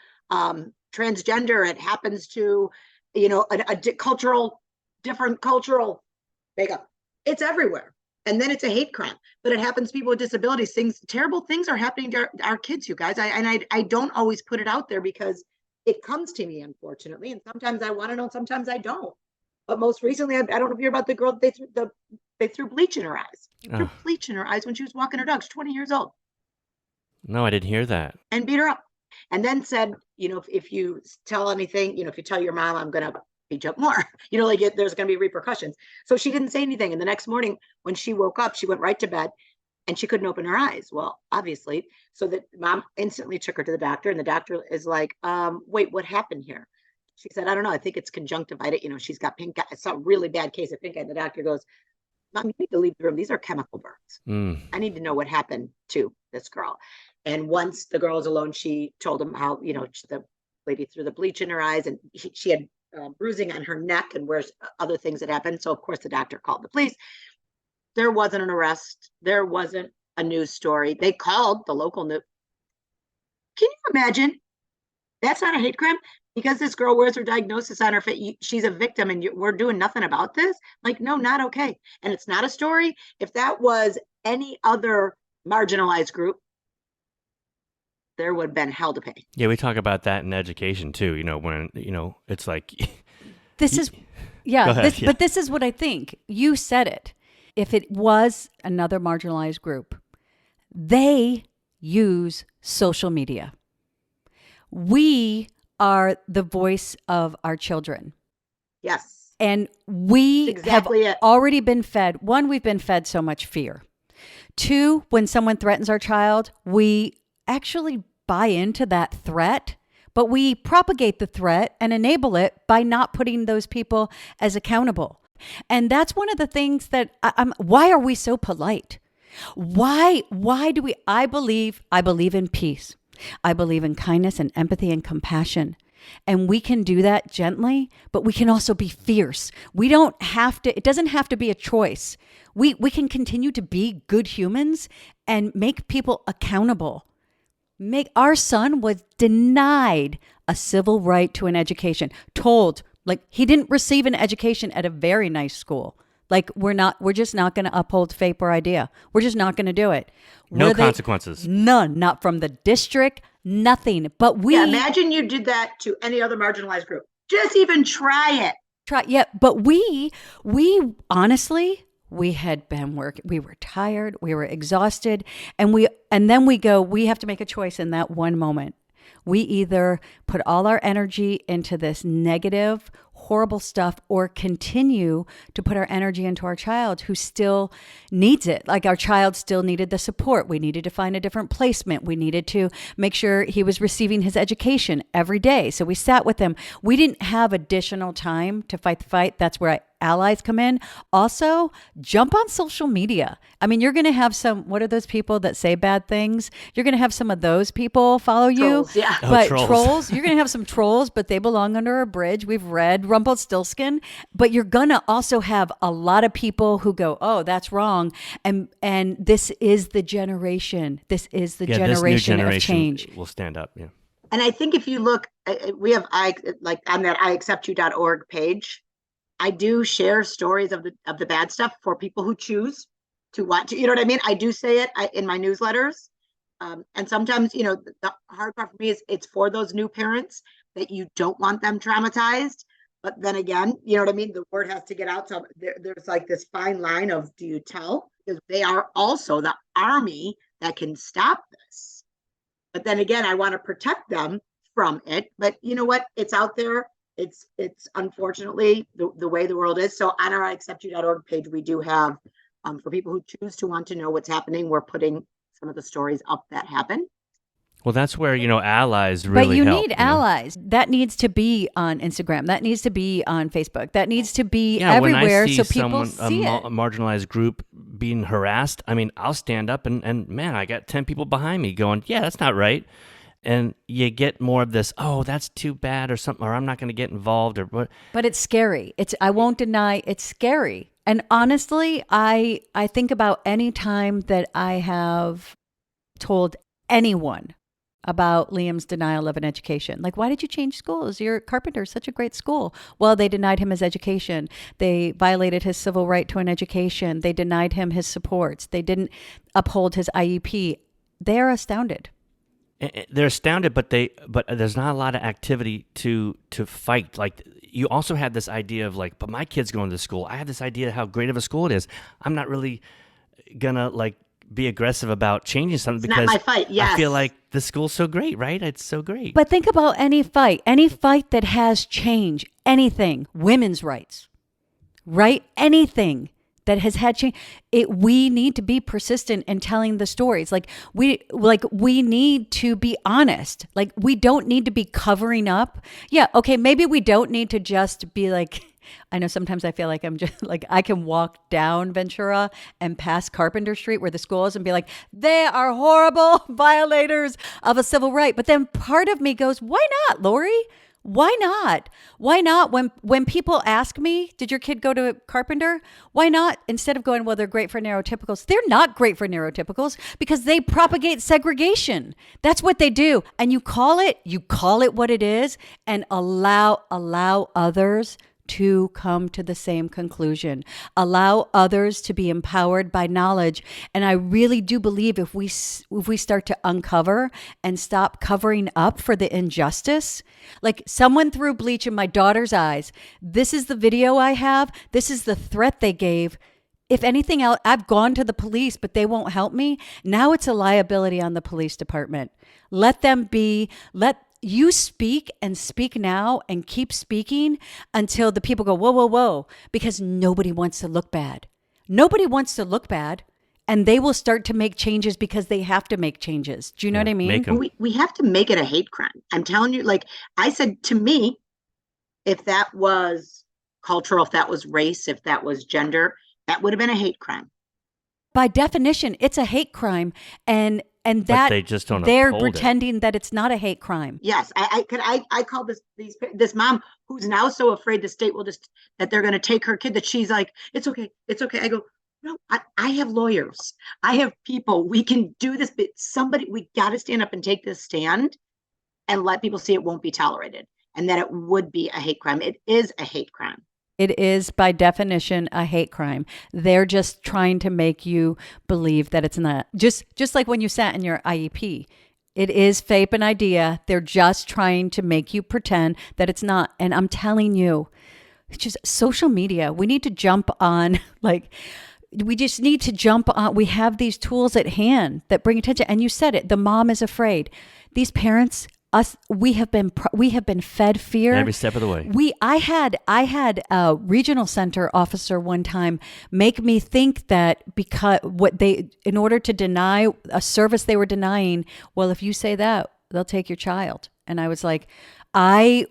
[SPEAKER 4] transgender, it happens to, a different cultural makeup. It's everywhere. And then it's a hate crime, but it happens to people with disabilities. Terrible things are happening to our kids, you guys. I don't always put it out there because it comes to me, unfortunately. And sometimes I want to know, sometimes I don't. But most recently, I don't know if you're about the girl that they threw bleach in her eyes. They threw
[SPEAKER 2] Oh,
[SPEAKER 4] bleach in her eyes when she was walking her dog. She's 20 years old,
[SPEAKER 2] no, I didn't hear that.
[SPEAKER 4] and beat her up. And then said, if you tell anything, if you tell your mom, I'm gonna beat you up more. There's gonna be repercussions. So she didn't say anything. And the next morning, when she woke up, she went right to bed, and she couldn't open her eyes. Well, obviously, so that mom instantly took her to the doctor, and the doctor is like, wait, what happened here? She said, I don't know. I think it's conjunctivitis. She's got pink eye. It's a really bad case of pink eye. And the doctor goes, Mom, you need to leave the room. These are chemical burns.
[SPEAKER 2] Mm.
[SPEAKER 4] I need to know what happened to this girl. And once the girl was alone, she told him how, the lady threw the bleach in her eyes, and she had bruising on her neck, and where's other things that happened. So, of course, the doctor called the police. There wasn't an arrest. There wasn't a news story. They called the local news. Can you imagine? That's not a hate crime because this girl wears her diagnosis on her face. She's a victim, and we're doing nothing about this. Like, no, not okay. And it's not a story. If that was any other marginalized group, there would have been hell to pay.
[SPEAKER 2] Yeah, we talk about that in education too. When it's like
[SPEAKER 3] This is, yeah,
[SPEAKER 2] Go ahead,
[SPEAKER 3] but this is what I think. You said it. If it was another marginalized group, they use social media. We are the voice of our children.
[SPEAKER 4] Yes.
[SPEAKER 3] And we
[SPEAKER 4] That's exactly
[SPEAKER 3] have
[SPEAKER 4] it.
[SPEAKER 3] already been fed. One, we've been fed so much fear. Two, when someone threatens our child, we actually buy into that threat, but we propagate the threat and enable it by not putting those people as accountable. And that's one of the things that why are we so polite? Why do we, I believe in peace. I believe in kindness and empathy and compassion. And we can do that gently, but we can also be fierce. We don't have to, it doesn't have to be a choice. We can continue to be good humans and make people accountable. Our son was denied a civil right to an education, told like he didn't receive an education at a very nice school. Like we're just not going to uphold faith or idea. We're just not going to do it.
[SPEAKER 2] no consequences.
[SPEAKER 3] None, not from the district, nothing. But
[SPEAKER 4] imagine you did that to any other marginalized group. Just even try it.
[SPEAKER 3] But we honestly, we had been working. We were tired. We were exhausted, and then we go. We have to make a choice in that one moment. We either put all our energy into this negative, horrible stuff or continue to put our energy into our child who still needs it. Like our child still needed the support. We needed to find a different placement. We needed to make sure he was receiving his education every day. So we sat with him. We didn't have additional time to fight the fight. That's where allies come in. Also, jump on social media. I mean, you're going to have what are those people that say bad things? You're going to have some of those people follow
[SPEAKER 4] Trolls,
[SPEAKER 3] you.
[SPEAKER 4] yeah.
[SPEAKER 3] But
[SPEAKER 2] Trolls.
[SPEAKER 3] you're going to have some trolls, but they belong under a bridge. We've read Rumpelstiltskin, but you're going to also have a lot of people who go, oh, that's wrong. And this is the generation. This is the
[SPEAKER 2] This new
[SPEAKER 3] generation of change.
[SPEAKER 2] will stand up. Yeah.
[SPEAKER 4] And I think if you look, we have on that iacceptyou.org page, I do share stories of the bad stuff for people who choose to watch. You know what I mean? I do say it in my newsletters. And sometimes, the hard part for me is it's for those new parents that you don't want them traumatized. But then again, you know what I mean? The word has to get out. So there's like this fine line of, do you tell? Because they are also the army that can stop this. But then again, I want to protect them from it. But you know what? It's out there. It's unfortunately the way the world is. So on our iacceptyou.org page, we do have, for people who choose to want to know what's happening, we're putting some of the stories up that happen.
[SPEAKER 2] Well, that's where, allies really
[SPEAKER 3] But you
[SPEAKER 2] help,
[SPEAKER 3] need allies. That needs to be on Instagram. That needs to be on Facebook. That needs to be everywhere
[SPEAKER 2] when I see
[SPEAKER 3] so people
[SPEAKER 2] someone,
[SPEAKER 3] see
[SPEAKER 2] a
[SPEAKER 3] it.
[SPEAKER 2] marginalized group being harassed, I mean, I'll stand up and man, I got 10 people behind me going, yeah, that's not right. And you get more of this, oh, that's too bad or something, or I'm not going to get involved or what.
[SPEAKER 3] But it's scary. I won't deny it's scary. And honestly, I think about any time that I have told anyone about Liam's denial of an education. Like, why did you change schools? Your Carpenter is such a great school. Well, they denied him his education. They violated his civil right to an education. They denied him his supports. They didn't uphold his IEP. They're astounded.
[SPEAKER 2] They're astounded, but there's not a lot of activity to fight. Like, you also had this idea of like, but my kid's going to school. I have this idea how great of a school it is. I'm not really gonna like be aggressive about changing something
[SPEAKER 4] It's not
[SPEAKER 2] because
[SPEAKER 4] my fight.
[SPEAKER 2] I feel
[SPEAKER 4] Yes.
[SPEAKER 2] like the school's so great, right? It's so great.
[SPEAKER 3] But think about any fight that has change, anything, women's rights, right? Anything that has had change. We need to be persistent in telling the stories. We need to be honest. Like, we don't need to be covering up. Yeah, okay, maybe we don't need to just be like, I know sometimes I feel like I'm just like, I can walk down Ventura and past Carpenter Street where the school is and be like, they are horrible violators of a civil right. But then part of me goes, why not, Lori? Why not? Why not? When people ask me, did your kid go to Carpenter? Why not? Instead of going, well, they're great for neurotypicals. They're not great for neurotypicals because they propagate segregation. That's what they do. And you call it what it is, and allow others to come to the same conclusion. Allow others to be empowered by knowledge. And I really do believe if we start to uncover and stop covering up for the injustice, like someone threw bleach in my daughter's eyes. This is the video I have. This is the threat they gave. If anything else, I've gone to the police, but they won't help me. Now it's a liability on the police department. Let you speak and speak now and keep speaking until the people go, whoa, whoa, whoa, because nobody wants to look bad. Nobody wants to look bad, and they will start to make changes because they have to make changes. Do you know what I mean?
[SPEAKER 2] Make 'em.
[SPEAKER 4] We have to make it a hate crime. I'm telling you, like I said, to me, if that was cultural, if that was race, if that was gender, that would have been a hate crime.
[SPEAKER 3] By definition, it's a hate crime, and
[SPEAKER 2] But
[SPEAKER 3] that
[SPEAKER 2] they just don't
[SPEAKER 3] they're
[SPEAKER 2] uphold it.
[SPEAKER 3] pretending that it's not a hate crime.
[SPEAKER 4] Yes, I call this mom who's now so afraid the state will just that they're going to take her kid that she's like, it's okay. I go, no, I have lawyers. I have people. We can do this, but we got to stand up and take this stand and let people see it won't be tolerated and that it would be a hate crime. It is a hate crime.
[SPEAKER 3] It is by definition a hate crime. They're just trying to make you believe that it's not. Just like when you sat in your IEP. It is FAPE an idea. They're just trying to make you pretend that it's not. And I'm telling you, it's just social media. We need to jump on, we just need to jump on. We have these tools at hand that bring attention. And you said it, the mom is afraid. These parents, we have been fed fear
[SPEAKER 2] Every step of the way.
[SPEAKER 3] I had a regional center officer one time make me think that because in order to deny a service they were denying, well, if you say that, they'll take your child. And I was like, you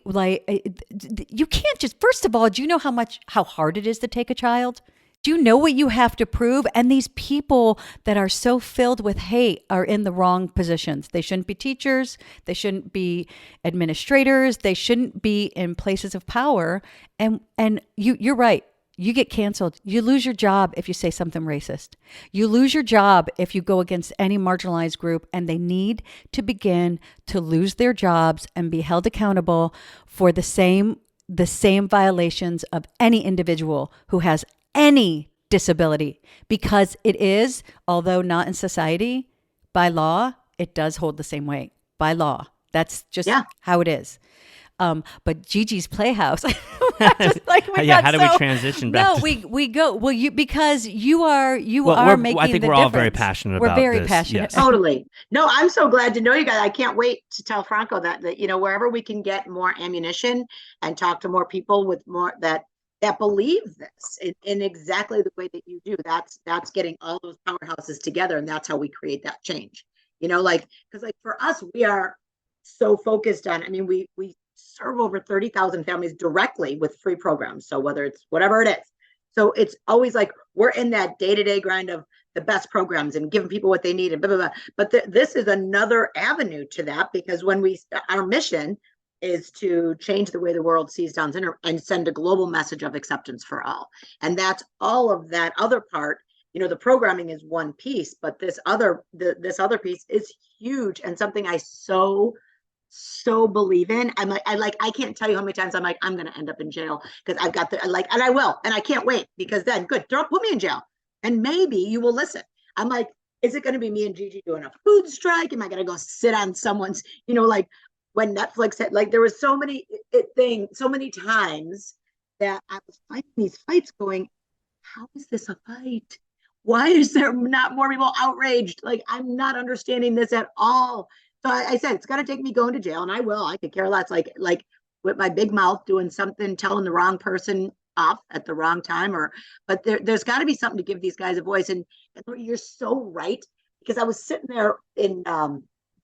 [SPEAKER 3] can't just, first of all, do you know how hard it is to take a child? Do you know what you have to prove? And these people that are so filled with hate are in the wrong positions. They shouldn't be teachers. They shouldn't be administrators. They shouldn't be in places of power. And you're right. You get canceled. You lose your job if you say something racist. You lose your job if you go against any marginalized group, and they need to begin to lose their jobs and be held accountable for the same violations of any individual who has any disability, because it is, although not in society, by law, it does hold the same weight by law. That's just how it is. But GiGi's Playhouse, just
[SPEAKER 2] how do we transition back?
[SPEAKER 3] No, we go. Well, because you are making the difference.
[SPEAKER 2] I think we're all very passionate about this.
[SPEAKER 3] We're very passionate.
[SPEAKER 2] Yes.
[SPEAKER 4] Totally. No, I'm so glad to know you guys. I can't wait to tell Franco that wherever we can get more ammunition and talk to more people with more that believe this in exactly the way that you do. That's getting all those powerhouses together, and that's how we create that change. Because for us, we are so focused on. I mean, we serve over 30,000 families directly with free programs. So whether it's whatever it is, so it's always like we're in that day-to-day grind of the best programs and giving people what they need and blah, blah, blah. But this is another avenue to that, because our mission is to change the way the world sees Down syndrome and send a global message of acceptance for all. And that's all of that other part. The programming is one piece, but this other piece is huge and something I so believe in. I can't tell you how many times I'm like, I'm going to end up in jail because I've got and I will, and I can't wait, because then good, don't put me in jail. And maybe you will listen. I'm like, is it going to be me and Gigi doing a food strike? Am I going to go sit on someone's, when Netflix had there was so many so many times that I was fighting these fights going, how is this a fight? Why is there not more people outraged? Like, I'm not understanding this at all. So I said, it's got to take me going to jail, and I will. I could care less. Like with my big mouth doing something, telling the wrong person off at the wrong time, but there's got to be something to give these guys a voice. And you're so right, because I was sitting there in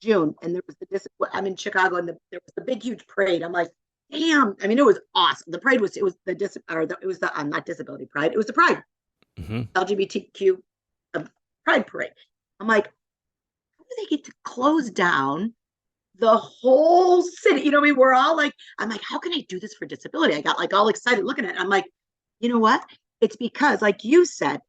[SPEAKER 4] June, and there was I'm in Chicago, and there was the big huge parade. I'm like, damn! I mean, it was awesome. The parade was not disability pride. It was the pride, LGBTQ pride parade. I'm like, how do they get to close down the whole city? You know what I mean? We're all like, I'm like, how can I do this for disability? I got like all excited looking at it. I'm like, you know what? It's because, like you said,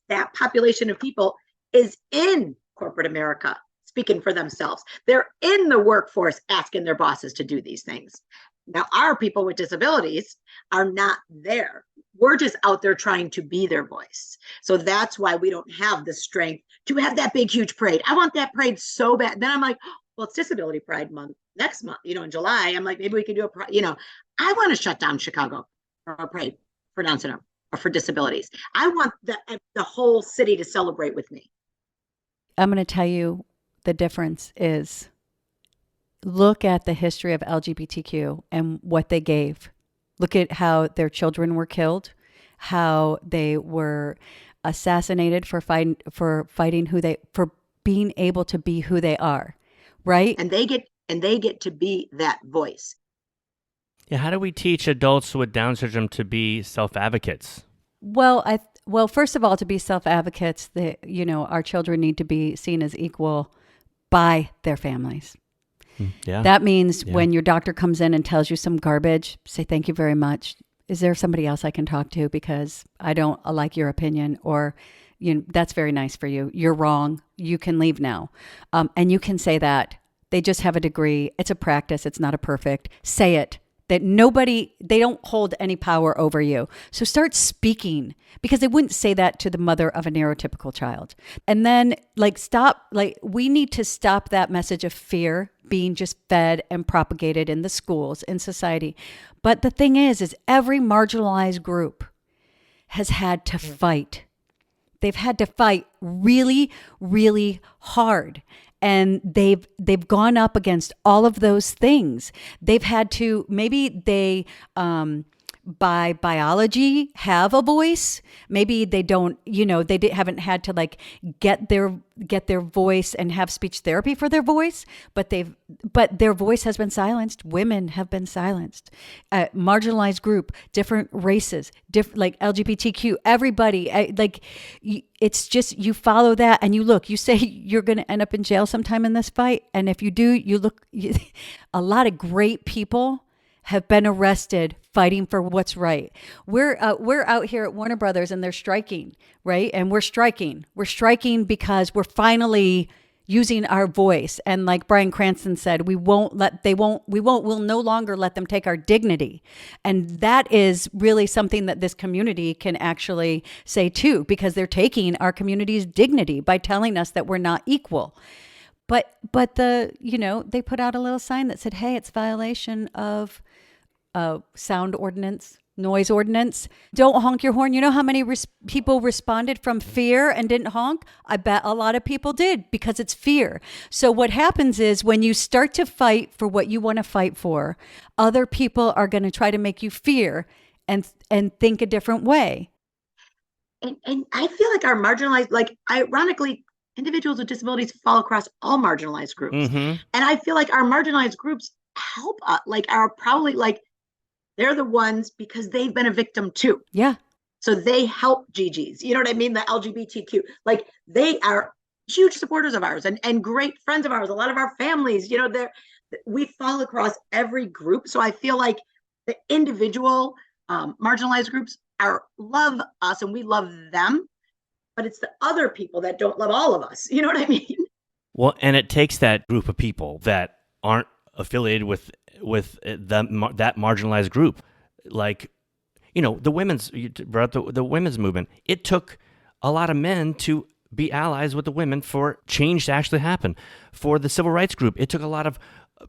[SPEAKER 4] that population of people is in corporate America speaking for themselves. They're in the workforce asking their bosses to do these things. Now, our people with disabilities are not there. We're just out there trying to be their voice. So that's why we don't have the strength to have that big, huge parade. I want that parade so bad. Then I'm like, well, it's Disability Pride Month next month, in July. I'm like, maybe we can do I want to shut down Chicago for a parade for Down syndrome or for disabilities. I want the whole city to celebrate with me.
[SPEAKER 3] I'm going to tell you the difference is, look at the history of LGBTQ and what they gave. Look at how their children were killed, how they were assassinated for fighting for being able to be who they are, right?
[SPEAKER 4] And they get to be that voice.
[SPEAKER 2] Yeah, how do we teach adults with Down syndrome to be self-advocates?
[SPEAKER 3] Well, first of all, to be self-advocates, our children need to be seen as equal by their families.
[SPEAKER 2] Yeah.
[SPEAKER 3] That means when your doctor comes in and tells you some garbage, say, thank you very much. Is there somebody else I can talk to? Because I don't like your opinion, or, that's very nice for you. You're wrong. You can leave now. And you can say that. They just have a degree. It's a practice. It's not a perfect. Say it. That they don't hold any power over you. So start speaking, because they wouldn't say that to the mother of a neurotypical child. And then we need to stop that message of fear being just fed and propagated in the schools, in society. But the thing is every marginalized group has had to fight. They've had to fight really, really hard. And they've gone up against all of those things. They've had to, maybe they, by biology, have a voice. Maybe they don't, haven't had to get their voice and have speech therapy for their voice, but their voice has been silenced. Women have been silenced. Marginalized group, different races, like LGBTQ, everybody, it's just, you follow that and you say you're going to end up in jail sometime in this fight. And if you do, a lot of great people have been arrested fighting for what's right. We're out here at Warner Brothers and they're striking, right? And we're striking because we're finally using our voice. And like Bryan Cranston said, we'll no longer let them take our dignity. And that is really something that this community can actually say too, because they're taking our community's dignity by telling us that we're not equal. But they put out a little sign that said, hey, it's violation of sound ordinance, noise ordinance. Don't honk your horn. You know how many people responded from fear and didn't honk? I bet a lot of people did, because it's fear. So what happens is when you start to fight for what you want to fight for, other people are going to try to make you fear and think a different way.
[SPEAKER 4] And I feel like our marginalized, ironically, individuals with disabilities fall across all marginalized groups.
[SPEAKER 2] Mm-hmm.
[SPEAKER 4] And I feel like our marginalized groups help us, are probably they're the ones, because they've been a victim too.
[SPEAKER 3] Yeah.
[SPEAKER 4] So they help GiGi's, you know what I mean? The LGBTQ, they are huge supporters of ours and great friends of ours. A lot of our families, we fall across every group. So I feel like the individual marginalized groups love us and we love them, but it's the other people that don't love all of us. You know what I mean?
[SPEAKER 2] Well, and it takes that group of people that aren't affiliated with that marginalized group, the women's movement. It took a lot of men to be allies with the women for change to actually happen. For the civil rights group, it took a lot of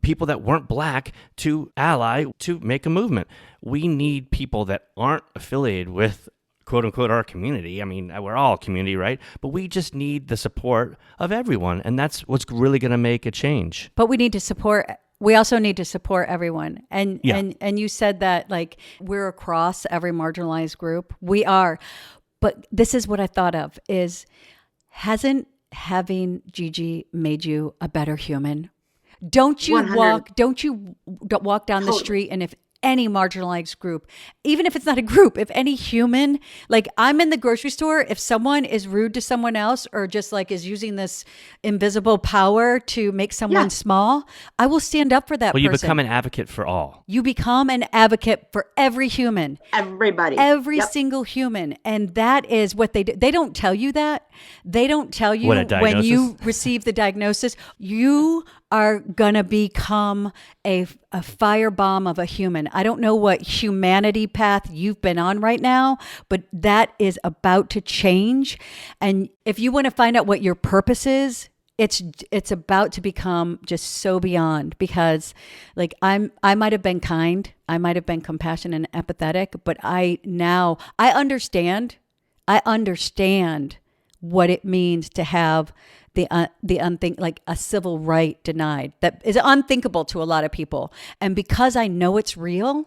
[SPEAKER 2] people that weren't black to ally to make a movement. We need people that aren't affiliated with quote unquote our community. I mean, we're all community, right? But we just need the support of everyone. And that's what's really going to make a change.
[SPEAKER 3] But we also need to support everyone. And
[SPEAKER 2] Yeah.
[SPEAKER 3] and you said that like we're across every marginalized group. We are. But this is what I thought of is, hasn't having Gigi made you a better human? Don't you
[SPEAKER 4] 100.
[SPEAKER 3] walk down the
[SPEAKER 4] Totally.
[SPEAKER 3] street, and if any marginalized group, even if it's not a group, if any human, like I'm in the grocery store, if someone is rude to someone else or just like is using this invisible power to make someone
[SPEAKER 4] Yeah.
[SPEAKER 3] small, I will stand up for that
[SPEAKER 2] Well, you
[SPEAKER 3] person.
[SPEAKER 2] become an advocate for all.
[SPEAKER 3] You become an advocate for every human.
[SPEAKER 4] Everybody.
[SPEAKER 3] Every
[SPEAKER 4] Yep.
[SPEAKER 3] single human. And that is what they do. They don't tell you that. They don't tell you
[SPEAKER 2] What, a
[SPEAKER 3] when you
[SPEAKER 2] diagnosis?
[SPEAKER 3] receive the diagnosis, you are going to become a firebomb of a human. I don't know what humanity path you've been on right now, but that is about to change. And if you want to find out what your purpose is, it's about to become just so beyond, because like I might have been kind, I might have been compassionate and empathetic, but I understand what it means to have like a civil right denied that is unthinkable to a lot of people. And because I know it's real,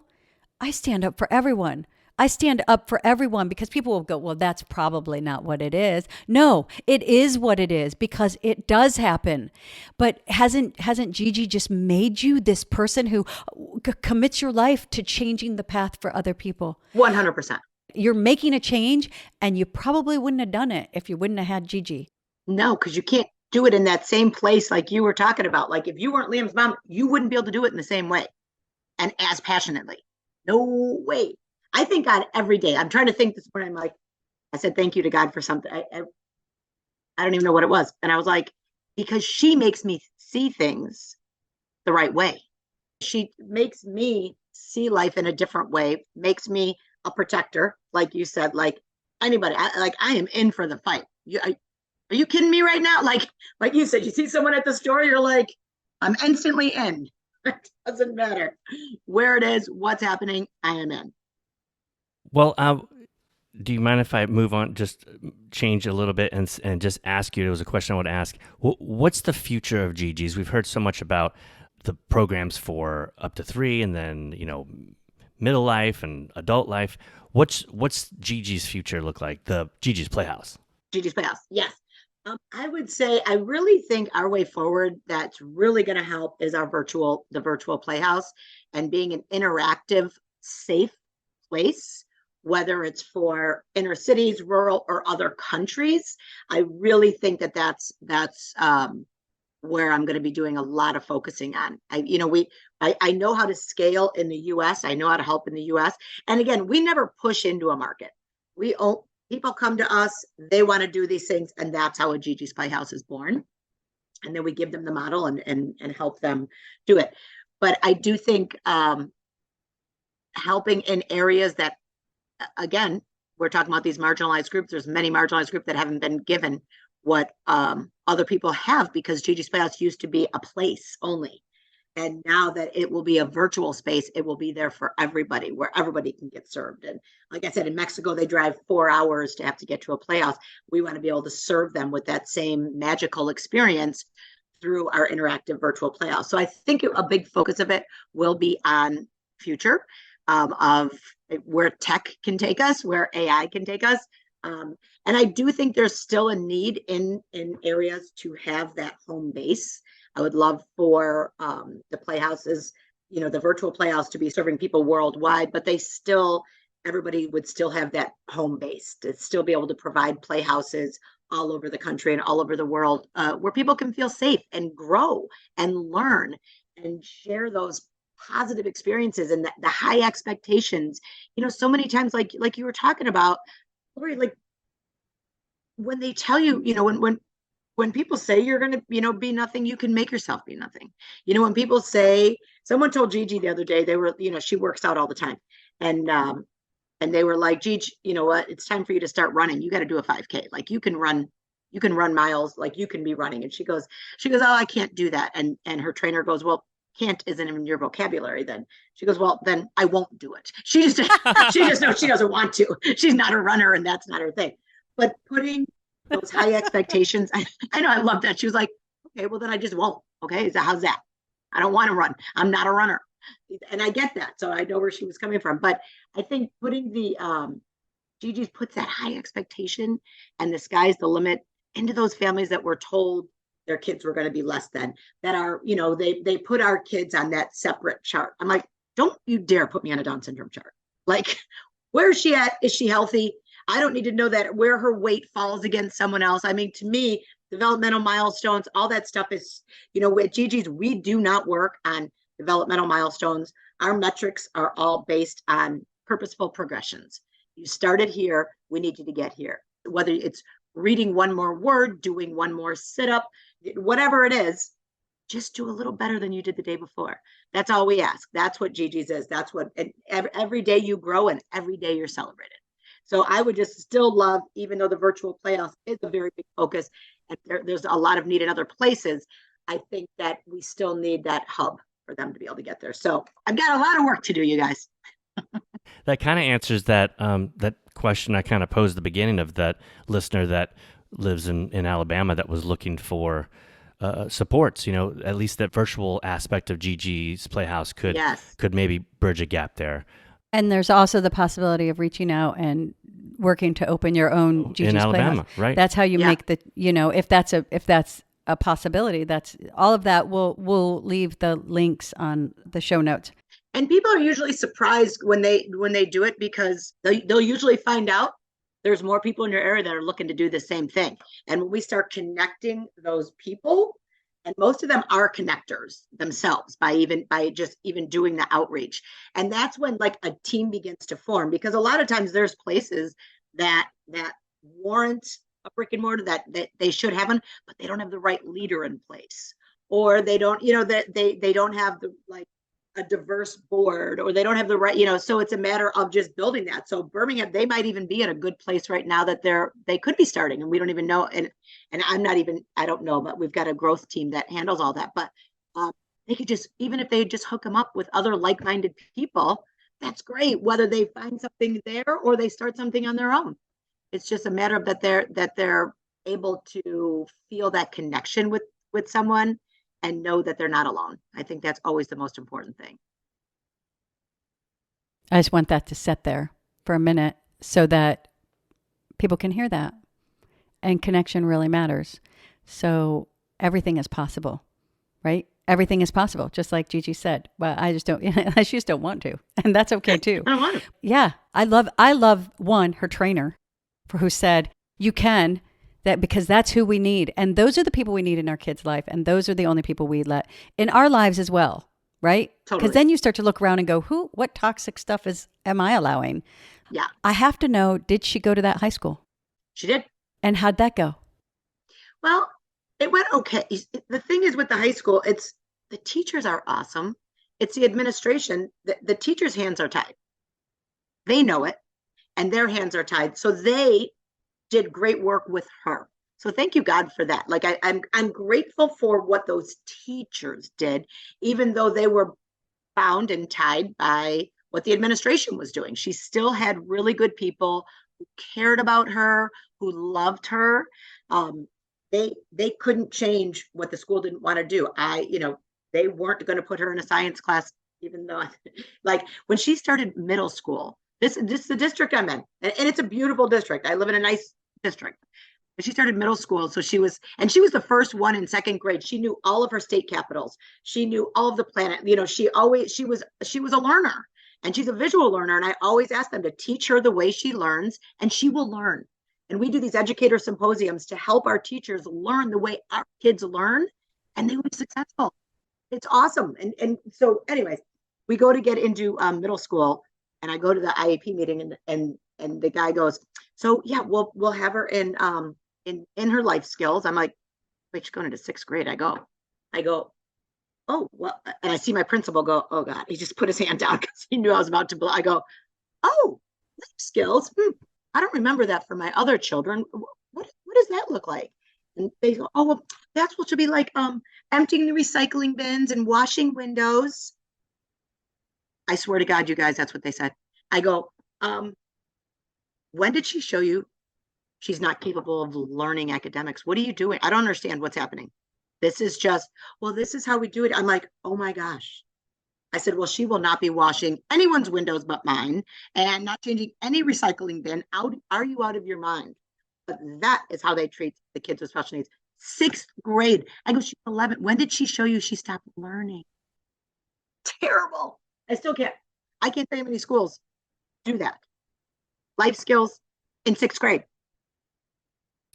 [SPEAKER 3] I stand up for everyone. I stand up for everyone, because people will go, well, that's probably not what it is. No, it is what it is, because it does happen. But hasn't Gigi just made you this person who commits your life to changing the path for other people?
[SPEAKER 4] 100%.
[SPEAKER 3] You're making a change, and you probably wouldn't have done it if you wouldn't have had Gigi.
[SPEAKER 4] No, because you can't do it in that same place like you were talking about. Like if you weren't Liam's mom, you wouldn't be able to do it in the same way and as passionately. No way. I thank God every day. I'm trying to think this morning. I'm like, I said thank you to God for something. I don't even know what it was. And I was like, because she makes me see things the right way. She makes me see life in a different way, makes me a protector, like you said, like anybody. I am in for the fight. Are you kidding me right now? Like you said, you see someone at the store, you're like, I'm instantly in. It doesn't matter where it is, what's happening, I am in.
[SPEAKER 2] Well, do you mind if I move on, just change a little bit and just ask you, there was a question I want to ask. What's the future of GiGi's? We've heard so much about the programs for up to 3 and then, middle life and adult life. What's GiGi's future look like? The GiGi's Playhouse.
[SPEAKER 4] GiGi's Playhouse, yes. I would say I really think our way forward that's really going to help is the virtual Playhouse, and being an interactive, safe place, whether it's for inner cities, rural, or other countries. I really think that's where I'm going to be doing a lot of focusing on. I know how to scale in the US. I know how to help in the US. And again, we never push into a market. People come to us, they want to do these things, and that's how a GiGi's Playhouse is born. And then we give them the model and help them do it. But I do think helping in areas that, again, we're talking about these marginalized groups. There's many marginalized groups that haven't been given what other people have, because GiGi's Playhouse used to be a place only. And now that it will be a virtual space, it will be there for everybody, where everybody can get served. And like I said, in Mexico, they drive 4 hours to have to get to a Playhouse. We want to be able to serve them with that same magical experience through our interactive virtual Playhouse. So I think a big focus of it will be on future of where tech can take us, where AI can take us. And I do think there's still a need in areas to have that home base. I would love for the Playhouses, the virtual Playhouse, to be serving people worldwide, but everybody would still have that home base to still be able to provide Playhouses all over the country and all over the world, where people can feel safe and grow and learn and share those positive experiences and the high expectations. So many times, like you were talking about, Lori, like when they tell you, when people say you're going to, be nothing, you can make yourself be nothing. When people say, someone told Gigi the other day, they were, she works out all the time. And they were like, Gigi, you know what? It's time for you to start running. You got to do a 5K. Like you can run miles, like you can be running. And she goes, oh, I can't do that. And her trainer goes, well, can't isn't in your vocabulary, then she goes, well, then I won't do it. She just she just knows she doesn't want to. She's not a runner and that's not her thing. But putting those high expectations, I know I love that. She was like, okay, well then I just won't. Okay. So how's that? I don't want to run. I'm not a runner. And I get that. So I know where she was coming from. But I think putting the GiGi's puts that high expectation and the sky's the limit into those families that were told their kids were going to be less than, that are, they put our kids on that separate chart. I'm like, don't you dare put me on a Down syndrome chart. Like, where is she at? Is she healthy? I don't need to know that where her weight falls against someone else. I mean, to me, developmental milestones, all that stuff is, with GiGi's, we do not work on developmental milestones. Our metrics are all based on purposeful progressions. You started here, we need you to get here. Whether it's reading one more word, doing one more sit-up, whatever it is, just do a little better than you did the day before. That's all we ask. That's what GiGi's is. That's what, and every day you grow and every day you're celebrated. So I would just still love, even though the virtual Playhouse is a very big focus and there's a lot of need in other places, I think that we still need that hub for them to be able to get there. So I've got a lot of work to do, you guys.
[SPEAKER 2] That kind of answers that that question I kind of posed at the beginning of that listener that lives in Alabama that was looking for supports. At least that virtual aspect of GiGi's Playhouse could maybe bridge a gap there.
[SPEAKER 3] And there's also the possibility of reaching out and working to open your own GiGi's
[SPEAKER 2] in Alabama,
[SPEAKER 3] Playhouse.
[SPEAKER 2] right?
[SPEAKER 3] That's how you make the, if that's a possibility, that's all of that. We'll leave the links on the show notes.
[SPEAKER 4] And people are usually surprised when they do it, because they'll usually find out there's more people in your area that are looking to do the same thing. And when we start connecting those people, and most of them are connectors themselves by just doing the outreach. And that's when like a team begins to form, because a lot of times there's places that warrant a brick and mortar that they should have one, but they don't have the right leader in place, or they don't, that they don't have the a diverse board, or they don't have the right, so it's a matter of just building that. So Birmingham, they might even be in a good place right now that they could be starting, and we don't even know. And I don't know, but we've got a growth team that handles all that. But they could just, even if they just hook them up with other like-minded people, that's great. Whether they find something there or they start something on their own, it's just a matter of that they're able to feel that connection with someone and know that they're not alone. I think that's always the most important thing.
[SPEAKER 3] I just want that to sit there for a minute so that people can hear that. And connection really matters. So everything is possible, right? Everything is possible, just like GiGi said. Well, I just don't want to. And that's okay too.
[SPEAKER 4] I don't want to.
[SPEAKER 3] Yeah. I love her trainer, for who said, you can, that because that's who we need. And those are the people we need in our kids' life. And those are the only people we let in our lives as well. Right?
[SPEAKER 4] Totally.
[SPEAKER 3] Because then you start to look around and go, what toxic stuff am I allowing?
[SPEAKER 4] Yeah.
[SPEAKER 3] I have to know, did she go to that high school?
[SPEAKER 4] She did.
[SPEAKER 3] And how'd that go?
[SPEAKER 4] Well, it went okay. The thing is with the high school, it's the teachers are awesome. It's the administration. The teachers' hands are tied. They know it, and their hands are tied. So they did great work with her. So thank you, God, for that. Like I'm grateful for what those teachers did, even though they were bound and tied by what the administration was doing. She still had really good people who cared about her, who loved her. They couldn't change what the school didn't want to do. They weren't going to put her in a science class, even though, like when she started middle school, this is the district I'm in, and it's a beautiful district. I live in a nice district. But she started middle school, so she was the first one in second grade. She knew all of her state capitals. She knew all of the planet. She was a learner, and she's a visual learner. And I always ask them to teach her the way she learns, and she will learn. And we do these educator symposiums to help our teachers learn the way our kids learn, and they were successful. It's awesome. And so, anyways, we go to get into middle school, and I go to the IEP meeting, and the guy goes, so yeah, we'll have her in her life skills. I'm like, wait, she's going into sixth grade. I go, oh, well, and I see my principal go, oh God, he just put his hand down because he knew I was about to blow. I go, oh, life skills. I don't remember that for my other children. What does that look like? And they go, oh, well, that's what should be like emptying the recycling bins and washing windows. I swear to God, you guys, that's what they said. I go, when did she show you she's not capable of learning academics? What are you doing? I don't understand what's happening. This is just, well, this is how we do it. I'm like, oh my gosh. I said, well, she will not be washing anyone's windows but mine and not changing any recycling bin. Are you out of your mind? But that is how they treat the kids with special needs. 6th grade. I go, she's 11. When did she show you she stopped learning? Terrible. I still can't. I can't tell you how many schools do that. Life skills in 6th grade.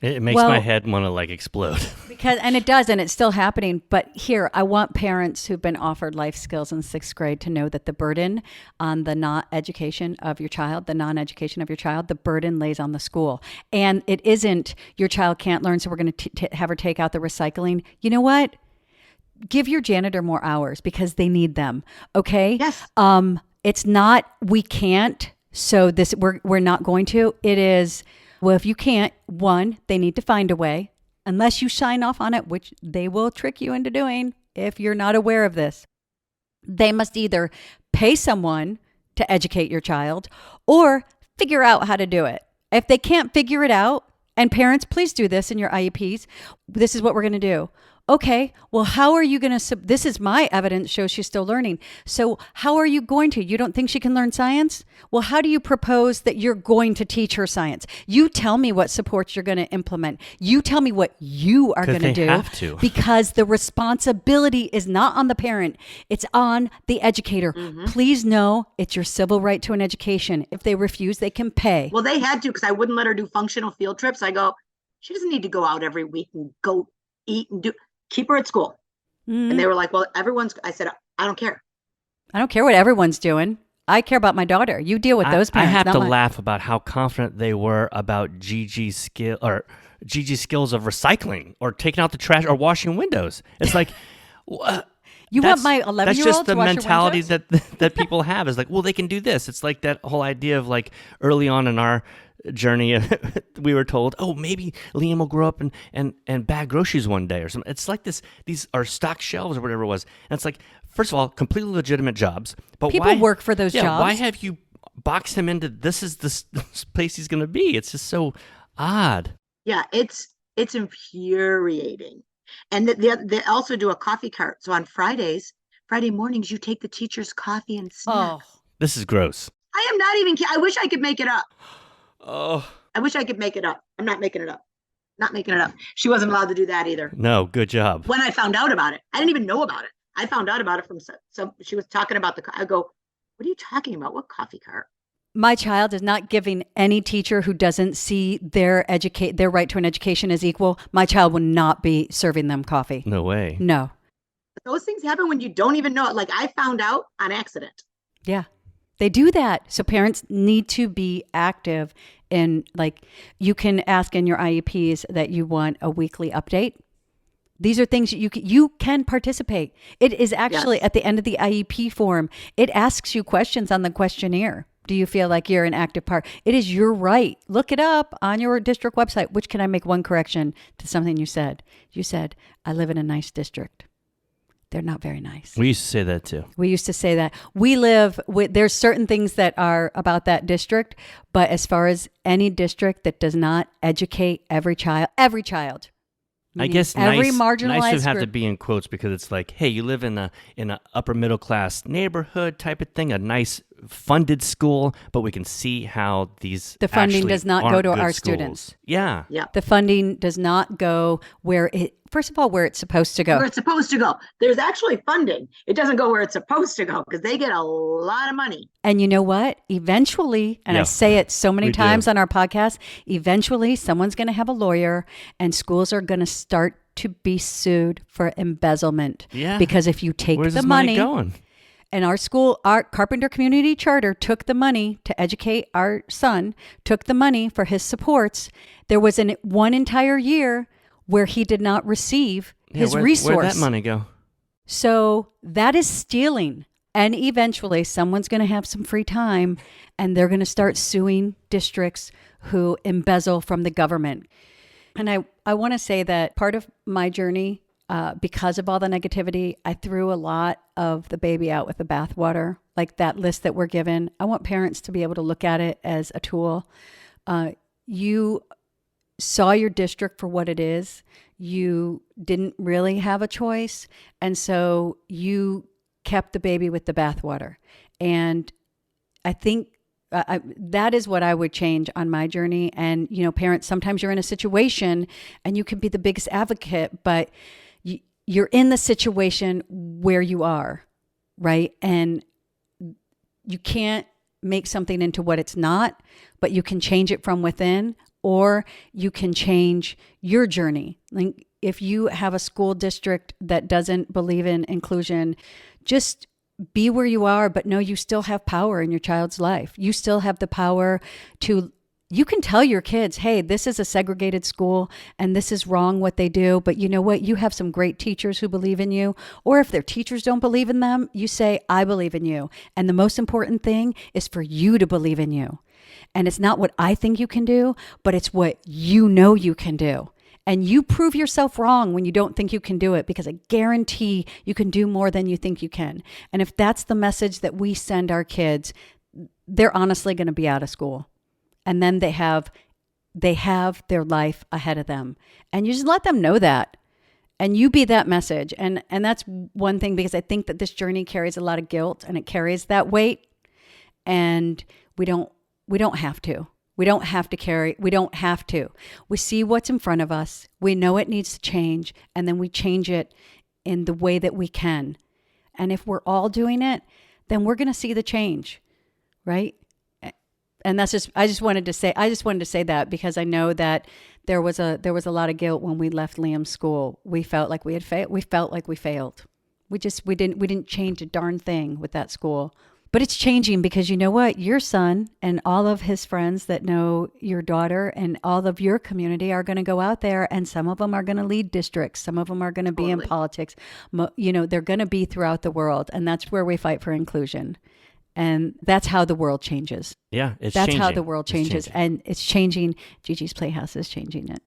[SPEAKER 2] It makes my head want to like explode.
[SPEAKER 3] And it does, and it's still happening. But here, I want parents who've been offered life skills in 6th grade to know that the burden on the non-education of your child, the burden lays on the school. And it isn't your child can't learn, so we're going to have her take out the recycling. You know what? Give your janitor more hours because they need them. Okay?
[SPEAKER 4] Yes.
[SPEAKER 3] It's not we can't, so this we're not going to. It is, well, if you can't, one, they need to find a way, unless you sign off on it, which they will trick you into doing if you're not aware of this. They must either pay someone to educate your child or figure out how to do it. If they can't figure it out, and parents, please do this in your IEPs, this is what we're going to do. Okay, well, how are you going to, this is my evidence shows she's still learning. So how are you going to, you don't think she can learn science? Well, how do you propose that you're going to teach her science? You tell me what supports you're going to implement. You tell me what you are going to do.
[SPEAKER 2] Have to.
[SPEAKER 3] Because the responsibility is not on the parent. It's on the educator. Mm-hmm. Please know it's your civil right to an education. If they refuse, they can pay.
[SPEAKER 4] Well, they had to, because I wouldn't let her do functional field trips. I go, she doesn't need to go out every week and go eat and keep her at school. Mm-hmm. And they were like, well, I said, I don't care.
[SPEAKER 3] I don't care what everyone's doing. I care about my daughter. You deal with those parents.
[SPEAKER 2] I have to laugh about how confident they were about GiGi's skills of recycling or taking out the trash or washing windows. It's like,
[SPEAKER 3] you want my 11-year-old
[SPEAKER 2] That's just the
[SPEAKER 3] to wash
[SPEAKER 2] mentality
[SPEAKER 3] your
[SPEAKER 2] that people have. Is like, well, they can do this. It's like that whole idea of like early on in our journey, we were told, oh, maybe Liam will grow up and bag groceries one day or something. It's like these are stock shelves or whatever it was. And it's like, first of all, completely legitimate jobs. But
[SPEAKER 3] people work for those jobs.
[SPEAKER 2] Why have you boxed him into this is this place he's going to be? It's just so odd.
[SPEAKER 4] Yeah, it's infuriating. And they also do a coffee cart. So on Friday mornings, you take the teacher's coffee and snacks.
[SPEAKER 2] Oh, this is gross.
[SPEAKER 4] I am not even kidding. I wish I could make it up.
[SPEAKER 2] Oh,
[SPEAKER 4] I wish I could make it up. I'm not making it up. Not making it up. She wasn't allowed to do that either.
[SPEAKER 2] No, good job.
[SPEAKER 4] When I found out about it, I didn't even know about it. I found out about it from some. She was talking about I go, what are you talking about? What coffee cart?
[SPEAKER 3] My child is not giving any teacher who doesn't see their right to an education as equal. My child will not be serving them coffee.
[SPEAKER 2] No way.
[SPEAKER 3] No.
[SPEAKER 4] But those things happen when you don't even know it. Like I found out on accident.
[SPEAKER 3] Yeah. They do that. So parents need to be active in, like, you can ask in your IEPs that you want a weekly update. These are things you can participate. It is actually at the end of the IEP form, it asks you questions on the questionnaire. Do you feel like you're an active part? It is your right. Look it up on your district website. Which, can I make one correction to something you said? You said, I live in a nice district. They're not very nice.
[SPEAKER 2] We used to say that too.
[SPEAKER 3] We used to say that. There's certain things that are about that district, but as far as any district that does not educate every child,
[SPEAKER 2] I guess
[SPEAKER 3] every marginalized
[SPEAKER 2] nice to have
[SPEAKER 3] group.
[SPEAKER 2] to be in quotes because it's like, hey, you live in a upper middle class neighborhood type of thing, a nice funded school, but we can see how the
[SPEAKER 3] funding does not go to our
[SPEAKER 2] schools.
[SPEAKER 3] students.
[SPEAKER 2] Yeah.
[SPEAKER 3] The funding does not go where it's supposed to go.
[SPEAKER 4] Where it's supposed to go. There's actually funding. It doesn't go where it's supposed to go because they get a lot of money.
[SPEAKER 3] And you know what? Eventually, and I say it so many times on our podcast, eventually someone's going to have a lawyer and schools are going to start to be sued for embezzlement.
[SPEAKER 2] Yeah.
[SPEAKER 3] Because if you take
[SPEAKER 2] Where's
[SPEAKER 3] the
[SPEAKER 2] this
[SPEAKER 3] money
[SPEAKER 2] going?
[SPEAKER 3] And our school, our Carpenter Community Charter took the money to educate our son, took the money for his supports. There was one entire year where he did not receive his resource.
[SPEAKER 2] Where'd that money go?
[SPEAKER 3] So that is stealing. And eventually someone's going to have some free time and they're going to start suing districts who embezzle from the government. And I want to say that part of my journey, because of all the negativity, I threw a lot of the baby out with the bathwater, like that list that we're given. I want parents to be able to look at it as a tool. You saw your district for what it is. You didn't really have a choice. And so you kept the baby with the bathwater. And I think that is what I would change on my journey. And, parents, sometimes you're in a situation and you can be the biggest advocate, but you're in the situation where you are, right? And you can't make something into what it's not, but you can change it from within, or you can change your journey. Like if you have a school district that doesn't believe in inclusion, just be where you are, but know you still have power in your child's life. You still have the power you can tell your kids, hey, this is a segregated school and this is wrong what they do. But you know what? You have some great teachers who believe in you. Or if their teachers don't believe in them, you say, I believe in you. And the most important thing is for you to believe in you. And it's not what I think you can do, but it's what you know you can do. And you prove yourself wrong when you don't think you can do it, because I guarantee you can do more than you think you can. And if that's the message that we send our kids, they're honestly going to be out of school. And then they have their life ahead of them. And you just let them know that. And you be that message. And that's one thing, because I think that this journey carries a lot of guilt and it carries that weight. And we don't have to. We don't have to. We see what's in front of us. We know it needs to change. And then we change it in the way that we can. And if we're all doing it, then we're going to see the change, right? And that's I just wanted to say that, because I know that there was a lot of guilt when we left Liam's school. We felt like we failed. We didn't change a darn thing with that school. But it's changing, because you know what? Your son and all of his friends that know your daughter and all of your community are going to go out there, and some of them are going to lead districts. Some of them are going to be in politics. They're going to be throughout the world. And that's where we fight for inclusion. And that's how the world changes.
[SPEAKER 2] Yeah, that's
[SPEAKER 3] changing. How the world changes. And it's changing. GiGi's Playhouse is changing it.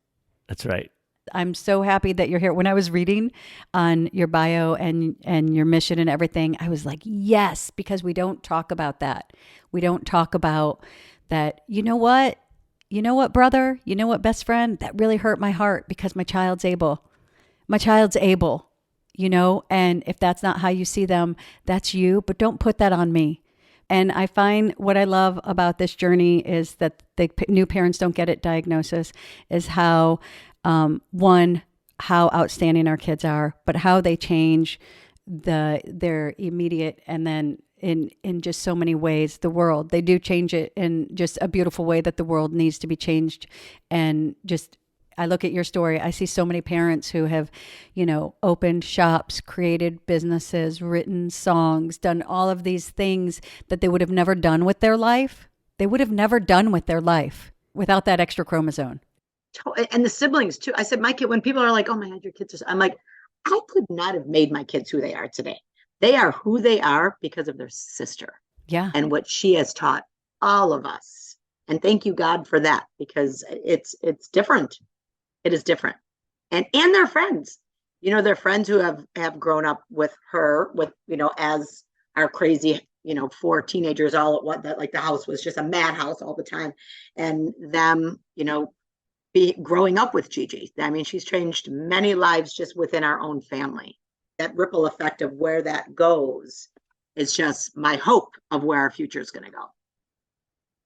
[SPEAKER 2] That's right.
[SPEAKER 3] I'm so happy that you're here. When I was reading on your bio and your mission and everything, I was like, yes, because we don't talk about that. We don't talk about that. You know what? You know what, brother? You know what, best friend? That really hurt my heart, because my child's able. And if that's not how you see them, that's you. But don't put that on me. And I find what I love about this journey is that the new parents don't get it diagnosis, is how, how outstanding our kids are, but how they change their immediate, and then in just so many ways, the world. They do change it in just a beautiful way that the world needs to be changed. And just, I look at your story, I see so many parents who have, opened shops, created businesses, written songs, done all of these things that they would have never done with their life. They would have never done with their life without that extra chromosome.
[SPEAKER 4] And the siblings too. I said, my kid, when people are like, oh my God, your kids are, I'm like, I could not have made my kids who they are today. They are who they are because of their sister.
[SPEAKER 3] Yeah.
[SPEAKER 4] And what she has taught all of us. And thank you, God, for that, because it's different. It is different. And their friends, their friends who have grown up with her, with, as our crazy, 4 teenagers all at once, that like the house was just a madhouse all the time. And them, growing up with Gigi. I mean, she's changed many lives just within our own family. That ripple effect of where that goes is just my hope of where our future is going to go.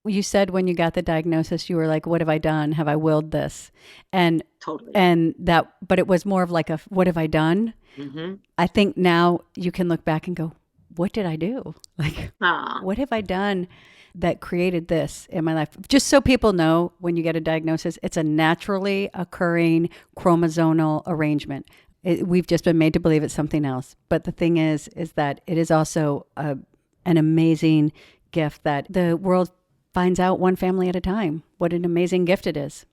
[SPEAKER 3] You said when you got the diagnosis, you were like, what have I done? Have I willed this? And
[SPEAKER 4] totally.
[SPEAKER 3] But it was more of like what have I done?
[SPEAKER 4] Mm-hmm.
[SPEAKER 3] I think now you can look back and go, what did I do? Like, what have I done that created this in my life? Just so people know, when you get a diagnosis, it's a naturally occurring chromosomal arrangement. We've just been made to believe it's something else. But the thing is that it is also an amazing gift that the world finds out one family at a time. What an amazing gift it is.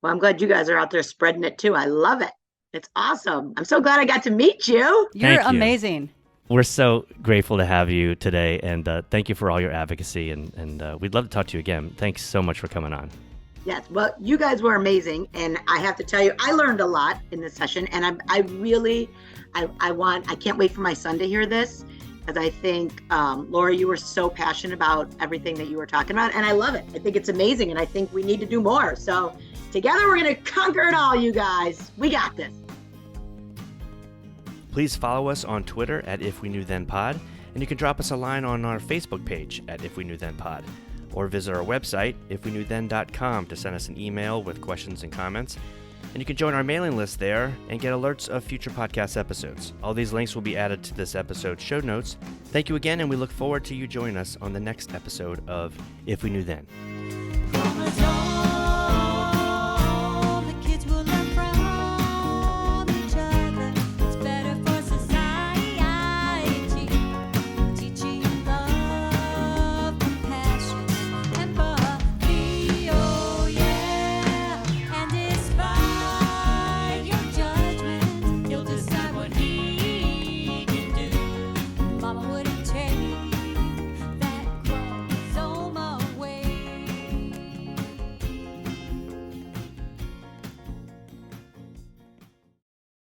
[SPEAKER 4] Well, I'm glad you guys are out there spreading it too. I love it. It's awesome. I'm so glad I got to meet you.
[SPEAKER 3] You're amazing.
[SPEAKER 2] We're so grateful to have you today, and thank you for all your advocacy, and we'd love to talk to you again. Thanks so much for coming on.
[SPEAKER 4] Yes, well, you guys were amazing, and I have to tell you, I learned a lot in this session, and I can't wait for my son to hear this, because I think, Laura, you were so passionate about everything that you were talking about, and I love it. I think it's amazing, and I think we need to do more. So together, we're going to conquer it all, you guys. We got this.
[SPEAKER 2] Please follow us on Twitter at If We Knew Then Pod, and you can drop us a line on our Facebook page at If We Knew Then Pod, or visit our website, ifweknewthen.com, to send us an email with questions and comments. And you can join our mailing list there and get alerts of future podcast episodes. All these links will be added to this episode's show notes. Thank you again, and we look forward to you joining us on the next episode of If We Knew Then.